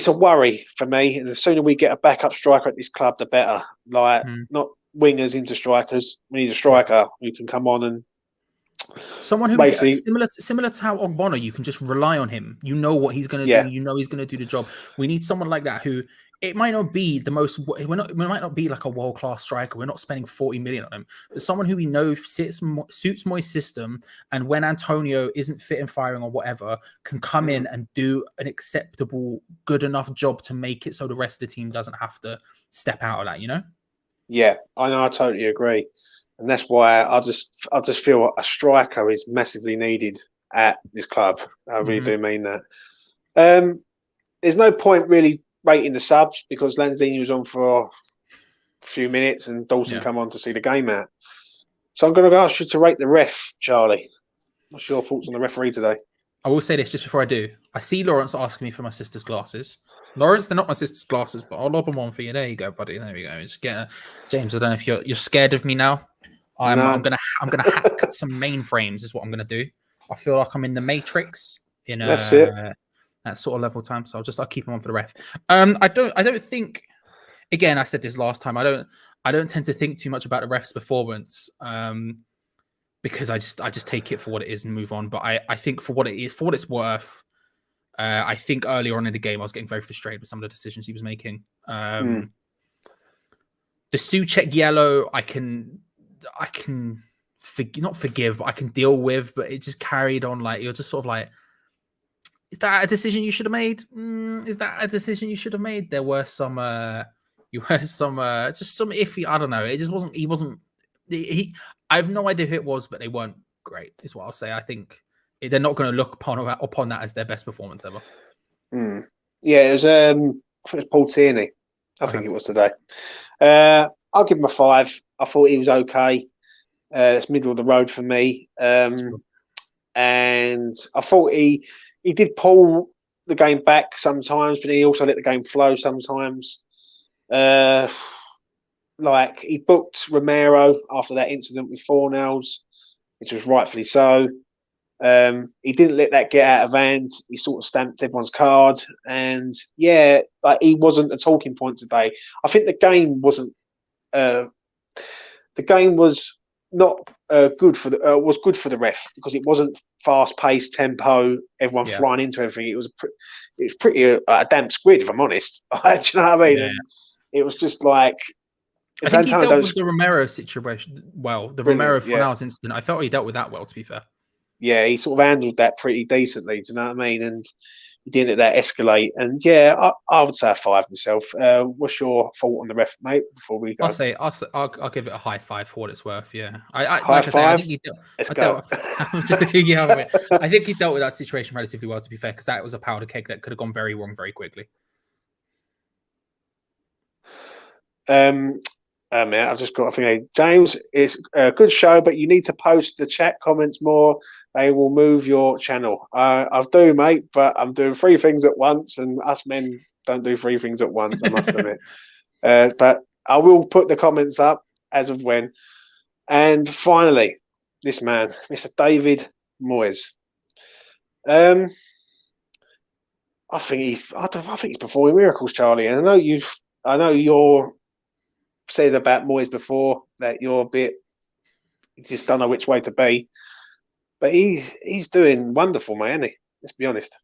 a worry for me, and the sooner we get a backup striker at this club, the better. Not wingers into strikers. We need a striker who can come on and someone who basically similar to how Obonna, you can just rely on him. You know what he's going to do. You know he's going to do the job. We need someone like that who, it might not be the most. We might not be like a world class striker. We're not spending 40 million on him, but someone who we know suits Moyes' system, and when Antonio isn't fit and firing or whatever, can come in and do an acceptable, good enough job to make it so the rest of the team doesn't have to step out of that. You know? Yeah, I know. I totally agree, and that's why I just feel a striker is massively needed at this club. I really do mean that. There's no point really rating the subs because Lanzini was on for a few minutes and Dawson come on to see the game out. So I'm going to ask you to rate the ref, Charlie. What's your thoughts on the referee today? I will say this just before I do. I see Lawrence asking me for my sister's glasses. Lawrence, they're not my sister's glasses, but I'll lob them on for you. There you go, buddy. There we go. Just get James. I don't know if you're scared of me now. I'm gonna hack some mainframes. Is what I'm gonna do. I feel like I'm in the Matrix. That's it. That sort of level time. So I'll keep them on for the ref. I don't think. Again, I said this last time. I don't tend to think too much about the ref's performance. Because I just take it for what it is and move on. But I think for what it is, for what it's worth, I think earlier on in the game I was getting very frustrated with some of the decisions he was making. The Souček yellow, I can not forgive, but I can deal with. But it just carried on like you're just sort of like, is that a decision you should have made? Is that a decision you should have made? There were some, just some iffy. I don't know. It just wasn't. He wasn't. I have no idea who it was, but they weren't great, is what I'll say. I think they're not going to look upon that as their best performance ever. Yeah, it was. I think it was Paul Tierney. I think it was today. I'll give him a 5. I thought he was okay. It's middle of the road for me. And I thought he did pull the game back sometimes, but he also let the game flow sometimes. Like he booked Romero after that incident with Fornells, which was rightfully so. He didn't let that get out of hand. He sort of stamped everyone's card, and like he wasn't a talking point today. I think the game wasn't. The game was not good for was good for the ref because it wasn't fast paced tempo. Everyone flying into everything. It was pretty a damn squid, if I'm honest. Do you know what I mean? And it was just like. I think he dealt with the Romero situation well. The Romero Fornells incident, I felt he dealt with that well, to be fair. Yeah, he sort of handled that pretty decently. Do you know what I mean? And he didn't let that escalate. And I would say a 5 myself. What's your thought on the ref, mate? Before we go, I'll give it a high 5 for what it's worth. Yeah, high 5. I think Let's go. Just a king out of it. I think he dealt with that situation relatively well, to be fair, because that was a powder keg that could have gone very wrong very quickly. I've just got a thing. James, it's a good show, but you need to post the chat comments more. They will move your channel. I do, mate, but I'm doing 3 things at once, and us men don't do 3 things at once, I must admit. But I will put the comments up as of when. And finally, this man, Mr. David Moyes. I think he's performing miracles, Charlie. And I know you're said about Moyes before that you're a bit, you just don't know which way to be, but he's doing wonderful, mate, isn't he? Let's be honest.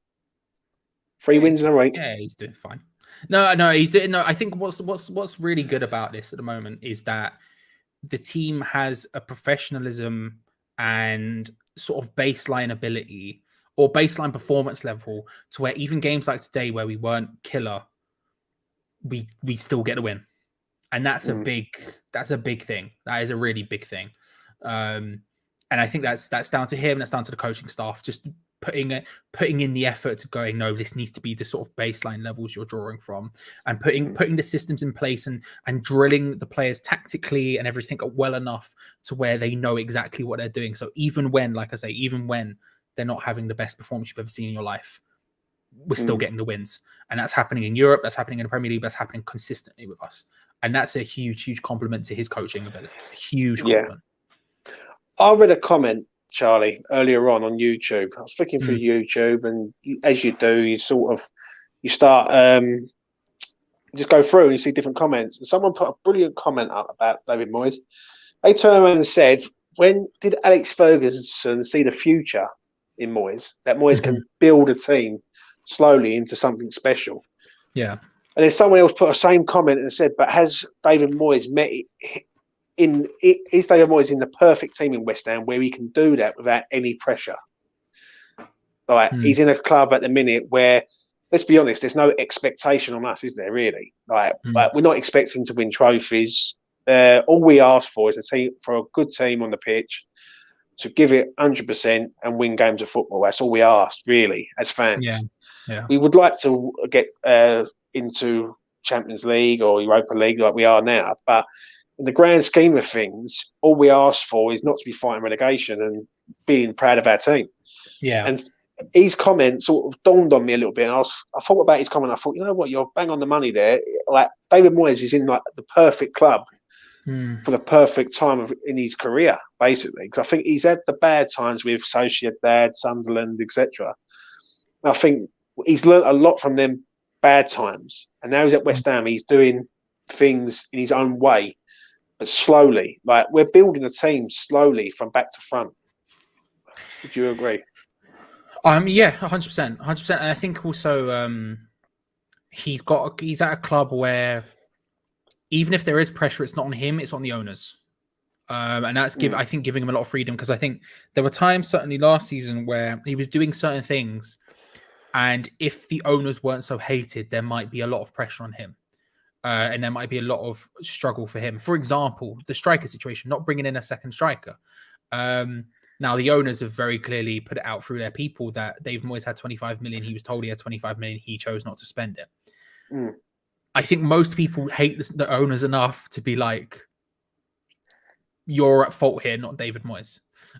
3 wins in a week. Yeah, he's doing fine. No, he's doing. No, I think what's really good about this at the moment is that the team has a professionalism and sort of baseline ability or baseline performance level to where even games like today where we weren't killer, we still get the win. And that's a big thing. That is a really big thing. And I think that's down to him. That's down to the coaching staff, just putting in the effort to going, no, this needs to be the sort of baseline levels you're drawing from, and putting the systems in place and drilling the players tactically and everything well enough to where they know exactly what they're doing. So even when, like I say, even when they're not having the best performance you've ever seen in your life, we're still getting the wins. And that's happening in Europe. That's happening in the Premier League. That's happening consistently with us. And that's a huge compliment to his coaching ability. A huge compliment. I read a comment, Charlie, earlier on YouTube. I was flicking through YouTube, and as you do, you start just go through and you see different comments. And someone put a brilliant comment up about David Moyes. They turned around and said, when did Alex Ferguson see the future in Moyes? That Moyes can build a team slowly into something special. Yeah. And then someone else put a same comment and said, "But has David Moyes is David Moyes in the perfect team in West Ham where he can do that without any pressure? Like he's in a club at the minute where, let's be honest, there's no expectation on us, is there? Really? Like we're not expecting to win trophies. All we ask for is a good team on the pitch to give it 100% and win games of football. That's all we ask, really, as fans. Yeah. We would like to get into Champions League or Europa League like we are now, but in the grand scheme of things, all we ask for is not to be fighting relegation and being proud of our team. Yeah. And his comment sort of dawned on me a little bit. And I thought about his comment. I thought, you know what, you're bang on the money there. Like David Moyes is in like the perfect club for the perfect time in his career, basically. Because I think he's had the bad times with Sociedad, Sunderland, etc. I think he's learnt a lot from them bad times. And now he's at West Ham. He's doing things in his own way, but slowly. Like we're building a team slowly from back to front. Would you agree? Yeah, 100%. And I think also he's at a club where even if there is pressure, it's not on him, it's on the owners. And that's I think giving him a lot of freedom, because I think there were times certainly last season where he was doing certain things, and if the owners weren't so hated, there might be a lot of pressure on him. And there might be a lot of struggle for him. For example, the striker situation, not bringing in a second striker. Now, the owners have very clearly put it out through their people that David Moyes had 25 million. He was told he had 25 million. He chose not to spend it. I think most people hate the owners enough to be like, you're at fault here, not David Moyes.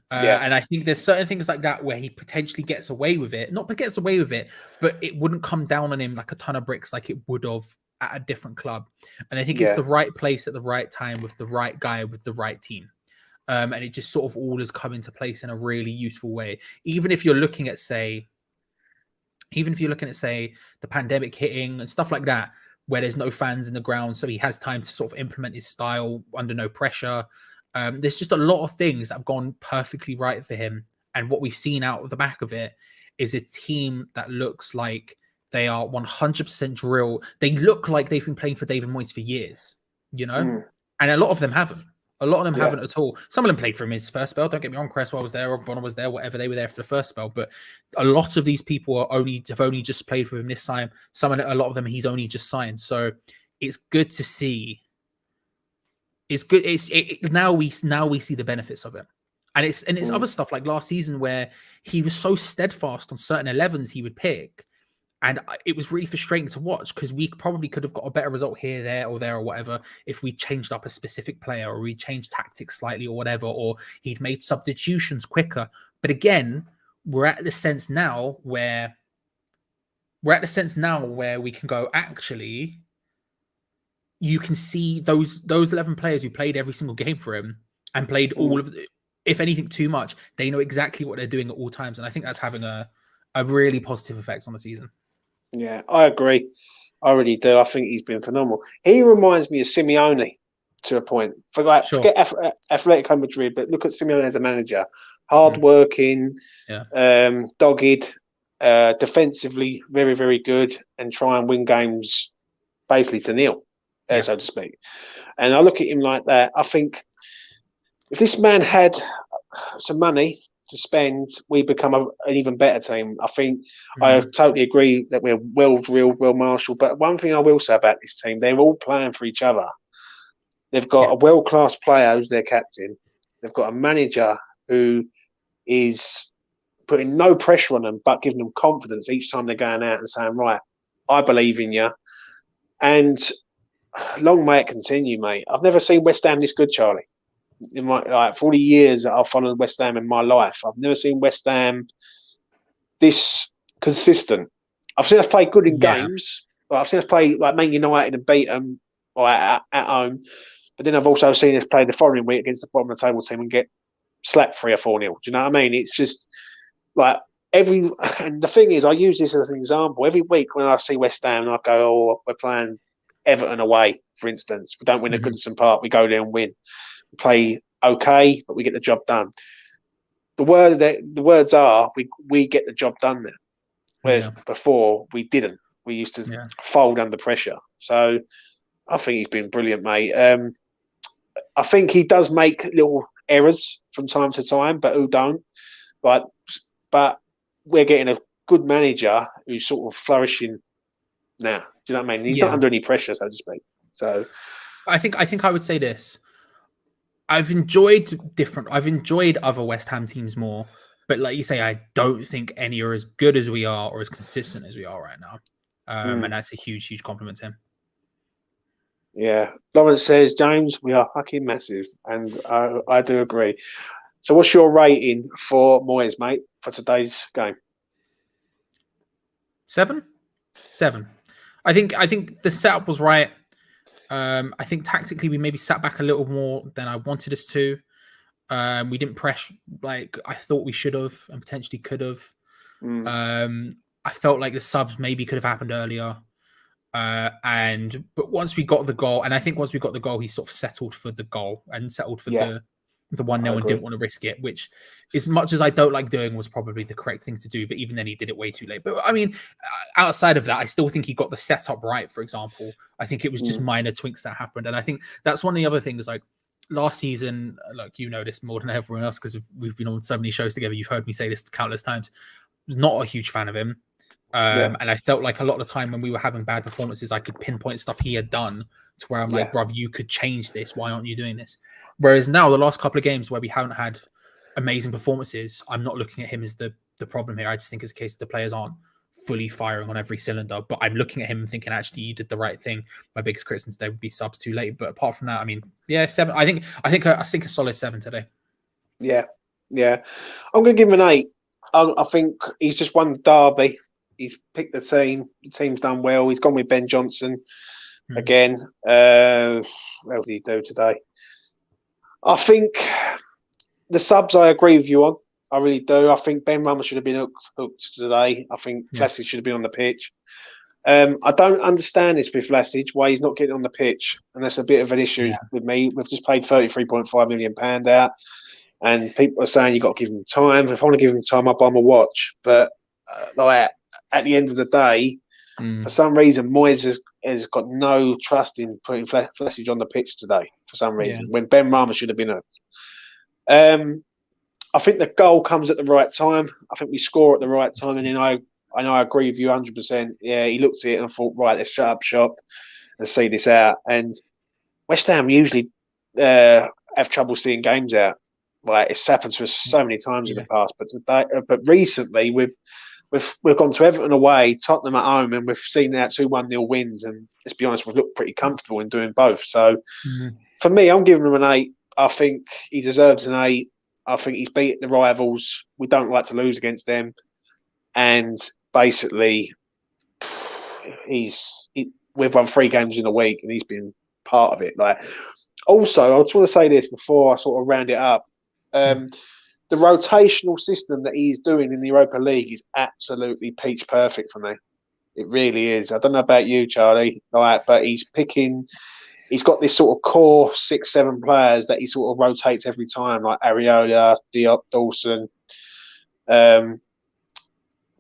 And I think there's certain things like that where he potentially gets away with it. Not gets away with it, but it wouldn't come down on him like a ton of bricks like it would have at a different club. And I think it's the right place at the right time with the right guy with the right team. And it just sort of all has come into place in a really useful way. Even if you're looking at, say, the pandemic hitting and stuff like that, where there's no fans in the ground, so he has time to sort of implement his style under no pressure. There's just a lot of things that have gone perfectly right for him. And what we've seen out of the back of it is a team that looks like they are 100% drilled. They look like they've been playing for David Moyes for years, you know? And a lot of them haven't. A lot of them haven't at all. Some of them played for him his first spell. Don't get me wrong. Cresswell was there, Obonna was there, whatever. They were there for the first spell. But a lot of these people have only just played for him this time. A lot of them he's only just signed. So it's good to see. It's good. Now we see the benefits of it. And it's other stuff like last season where he was so steadfast on certain 11s he would pick. And it was really frustrating to watch because we probably could have got a better result here, there, or whatever if we changed up a specific player or we changed tactics slightly or whatever, or he'd made substitutions quicker. But again, we're at the sense now where we can go, actually, you can see those 11 players who played every single game for him and played all of, if anything, too much. They know exactly what they're doing at all times. And I think that's having a really positive effect on the season. Yeah, I agree. I really do. I think he's been phenomenal. He reminds me of Simeone to a point. Forget Atletico Madrid, but look at Simeone as a manager. Hard-working, dogged, defensively very, very good, and try and win games basically to nil, so to speak. And I look at him like that. I think if this man had some money to spend, we become an even better team. I think I totally agree that we're well drilled, well marshalled. But one thing I will say about this team, they're all playing for each other. They've got a world-class player who's their captain. They've got a manager who is putting no pressure on them, but giving them confidence each time they're going out and saying, right, I believe in you. And long may it continue, mate. I've never seen West Ham this good, Charlie. In my 40 years that I've followed West Ham in my life, I've never seen West Ham this consistent. I've seen us play good in games, but I've seen us play like Man United and beat them at home. But then I've also seen us play the following week against the bottom of the table team and get slapped 3 or 4-0. Do you know what I mean? It's just like and the thing is, I use this as an example. Every week when I see West Ham, I go, "Oh, we're playing Everton away, for instance. We don't win at Goodison Park. We go there and win. Play okay, but we get the job done." The words are we get the job done there, whereas before we didn't. we used to Yeah. fold under pressure. So I think he's been brilliant, mate. I think he does make little errors from time to time, but who don't? But we're getting a good manager who's sort of flourishing now. Do you know what I mean? He's not under any pressure, so to speak. So I think I would say this. I've enjoyed other West Ham teams more, but like you say, I don't think any are as good as we are or as consistent as we are right now. And that's a huge, huge compliment to him. Yeah. Lawrence says, James, we are fucking massive. And I do agree. So what's your rating for Moyes, mate, for today's game? 7. I think the setup was right. I think tactically we maybe sat back a little more than I wanted us to. We didn't press like I thought we should have and potentially could have. I felt like the subs maybe could have happened earlier. But once we got the goal, and I think once we got the goal, he sort of settled for the goal and settled for the 1-0 and didn't want to risk it, which, as much as I don't like doing, was probably the correct thing to do. But even then, he did it way too late. But I mean, outside of that, I still think he got the setup right. For example, I think it was just minor tweaks that happened, and I think that's one of the other things. Like last season, like you know this more than everyone else because we've been on so many shows together. You've heard me say this countless times. I was not a huge fan of him. And I felt like a lot of the time when we were having bad performances, I could pinpoint stuff he had done to where I'm like, bruv, you could change this. Why aren't you doing this? Whereas now, the last couple of games where we haven't had amazing performances, I'm not looking at him as the problem here. I just think it's a case the players aren't fully firing on every cylinder. But I'm looking at him and thinking, actually, you did the right thing. My biggest criticism today would be subs too late. But apart from that, I mean, 7. I think a solid 7 today. Yeah. I'm going to give him an 8. I think he's just won the derby. He's picked the team. The team's done well. He's gone with Ben Johnson again. What did he do today? I think the subs I agree with you on. I really do. I think Ben Rama should have been hooked today. I think Vlasic should have been on the pitch. I don't understand this with Vlasic, why he's not getting on the pitch. And that's a bit of an issue with me. We've just paid £33.5 million out. And people are saying you've got to give him time. If I want to give him time, I'll buy him a watch. But like at the end of the day, for some reason, Moyes has got no trust in putting Vlasic on the pitch today, for some reason, when Ben Rama should have been hooked. I think the goal comes at the right time. I think we score at the right time. And then I agree with you 100%. Yeah, he looked at it and thought, right, let's shut up shop and see this out. And West Ham usually have trouble seeing games out. Like it's happened to us so many times in the past, but recently we've gone to Everton away, Tottenham at home, and we've seen that 2-1-0 wins. And let's be honest, we've looked pretty comfortable in doing both. So for me, I'm giving him an 8. I think he deserves an 8. I think he's beaten the rivals. We don't like to lose against them, and basically, we've won 3 games in a week, and he's been part of it. Like, also, I just want to say this before I sort of round it up. The rotational system that he's doing in the Europa League is absolutely peach perfect for me. It really is. I don't know about you, Charlie, but he's got this sort of core 6-7 players that he sort of rotates every time, like Areola, Diop, Dawson, to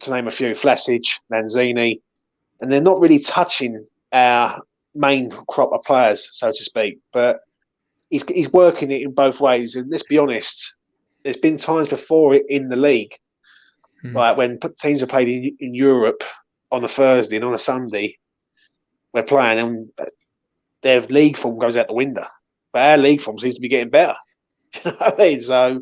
name a few, Vlasic, Lanzini, and they're not really touching our main crop of players, so to speak. But he's working it in both ways. And let's be honest, there's been times before in the league, like when teams are played in Europe on a Thursday and on a Sunday, we're playing and their league form goes out the window. But our league form seems to be getting better. You know what I mean? So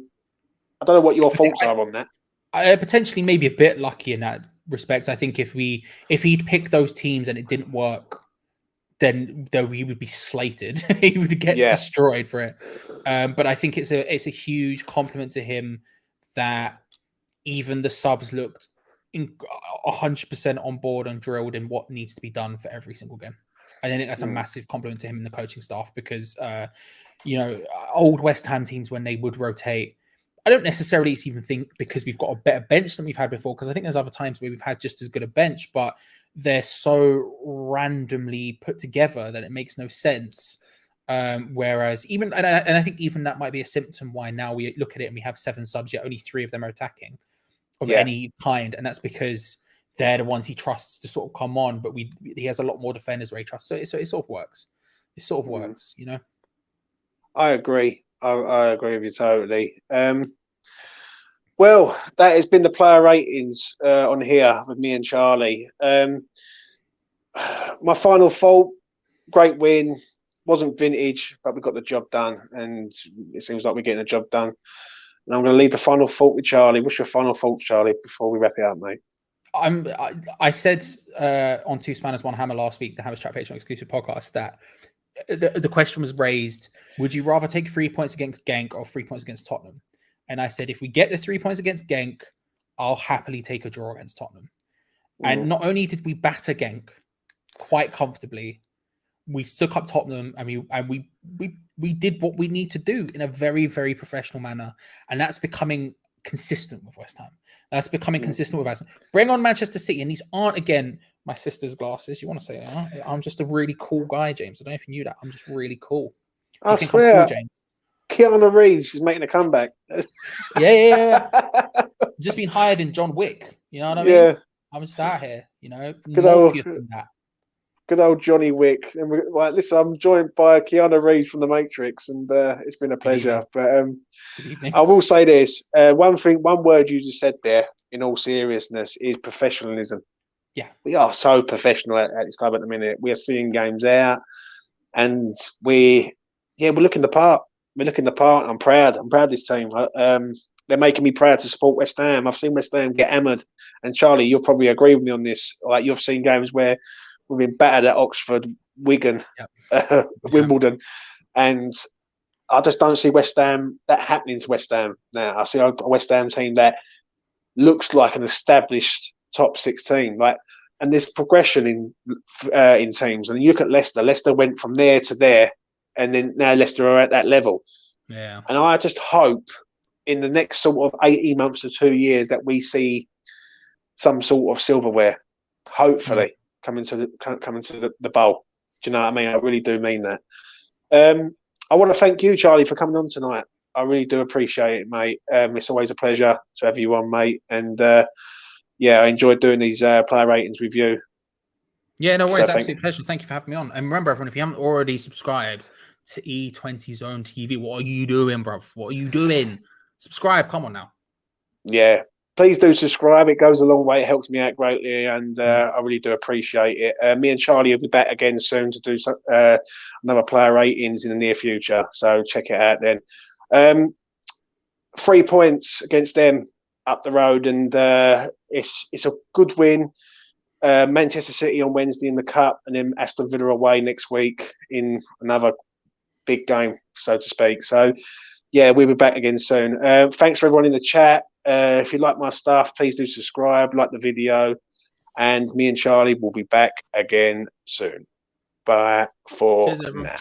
I don't know what your thoughts are on that. I potentially maybe a bit lucky in that respect. I think if he'd picked those teams and it didn't work, then he would be slated. He would get destroyed for it. But I think it's a huge compliment to him that even the subs looked 100% on board and drilled in what needs to be done for every single game. I think that's a massive compliment to him and the coaching staff because, old West Ham teams, when they would rotate, I don't necessarily even think because we've got a better bench than we've had before, because I think there's other times where we've had just as good a bench, but they're so randomly put together that it makes no sense. Whereas and I think even that might be a symptom why now we look at it and we have 7 subs, yet only 3 of them are attacking of any kind. And that's because they're the ones he trusts to sort of come on, but he has a lot more defenders where he trusts. So it sort of works. It sort of works, you know. I agree. I agree with you totally. Well, that has been the player ratings on here with me and Charlie. My final fault, great win. Wasn't vintage, but we got the job done, and it seems like we're getting the job done. And I'm going to leave the final fault with Charlie. What's your final fault, Charlie, before we wrap it up, mate? I said on Two Spanners, One Hammer last week, the Hammers Chat Patreon exclusive podcast, that the question was raised, would you rather take 3 points against Genk or 3 points against Tottenham? And I said, if we get the 3 points against Genk, I'll happily take a draw against Tottenham. And not only did we batter Genk quite comfortably, we took up Tottenham and we did what we need to do in a very, very professional manner. And that's becoming consistent with West Ham. That's becoming consistent with West Ham. Bring on Manchester City. And these aren't, again, my sister's glasses. You want to say, I'm just a really cool guy, James. I don't know if you knew that. I'm just really cool. I swear, I'm cool, James? Keanu Reeves is making a comeback. Yeah. Just been hired in John Wick. You know what I mean? Yeah. I'm just out here, you know. Good old Johnny Wick. And listen, I'm joined by Keanu Reeves from The Matrix, and it's been a pleasure. But I will say this: one word you just said there, in all seriousness, is professionalism. Yeah, we are so professional at this club at the minute. We are seeing games out, and we're looking the part. We're looking the part. I'm proud. I'm proud of this team. They're making me proud to support West Ham. I've seen West Ham get hammered, and Charlie, you'll probably agree with me on this. Like, you've seen games where we've been battered at Oxford, Wigan, Wimbledon, and I just don't see West Ham that happening to West Ham now. I see a West Ham team that looks like an established top 6 team. Like, and there's progression in teams. And you look at Leicester. Leicester went from there to there, and then now Leicester are at that level. Yeah. And I just hope in the next sort of 18 months to 2 years that we see some sort of silverware, hopefully, coming to the bowl. Do you know what I mean? I really do mean that. I want to thank you, Charlie, for coming on tonight. I really do appreciate it, mate. It's always a pleasure to have you on, mate. And I enjoyed doing these player ratings with you. Yeah, no worries. Absolute pleasure. Thank you for having me on. And remember, everyone, if you haven't already subscribed to E20 Zone TV, what are you doing, bruv? What are you doing? Subscribe. Come on now. Yeah. Please do subscribe. It goes a long way. It helps me out greatly, and I really do appreciate it. Me and Charlie will be back again soon to do another player ratings in the near future. So check it out then. 3 points against them up the road, and it's a good win. Manchester City on Wednesday in the Cup, and then Aston Villa away next week in another big game, so to speak. So, we'll be back again soon. Thanks for everyone in the chat. If you like my stuff, please do subscribe, like the video, and me and Charlie will be back again soon. Bye for now.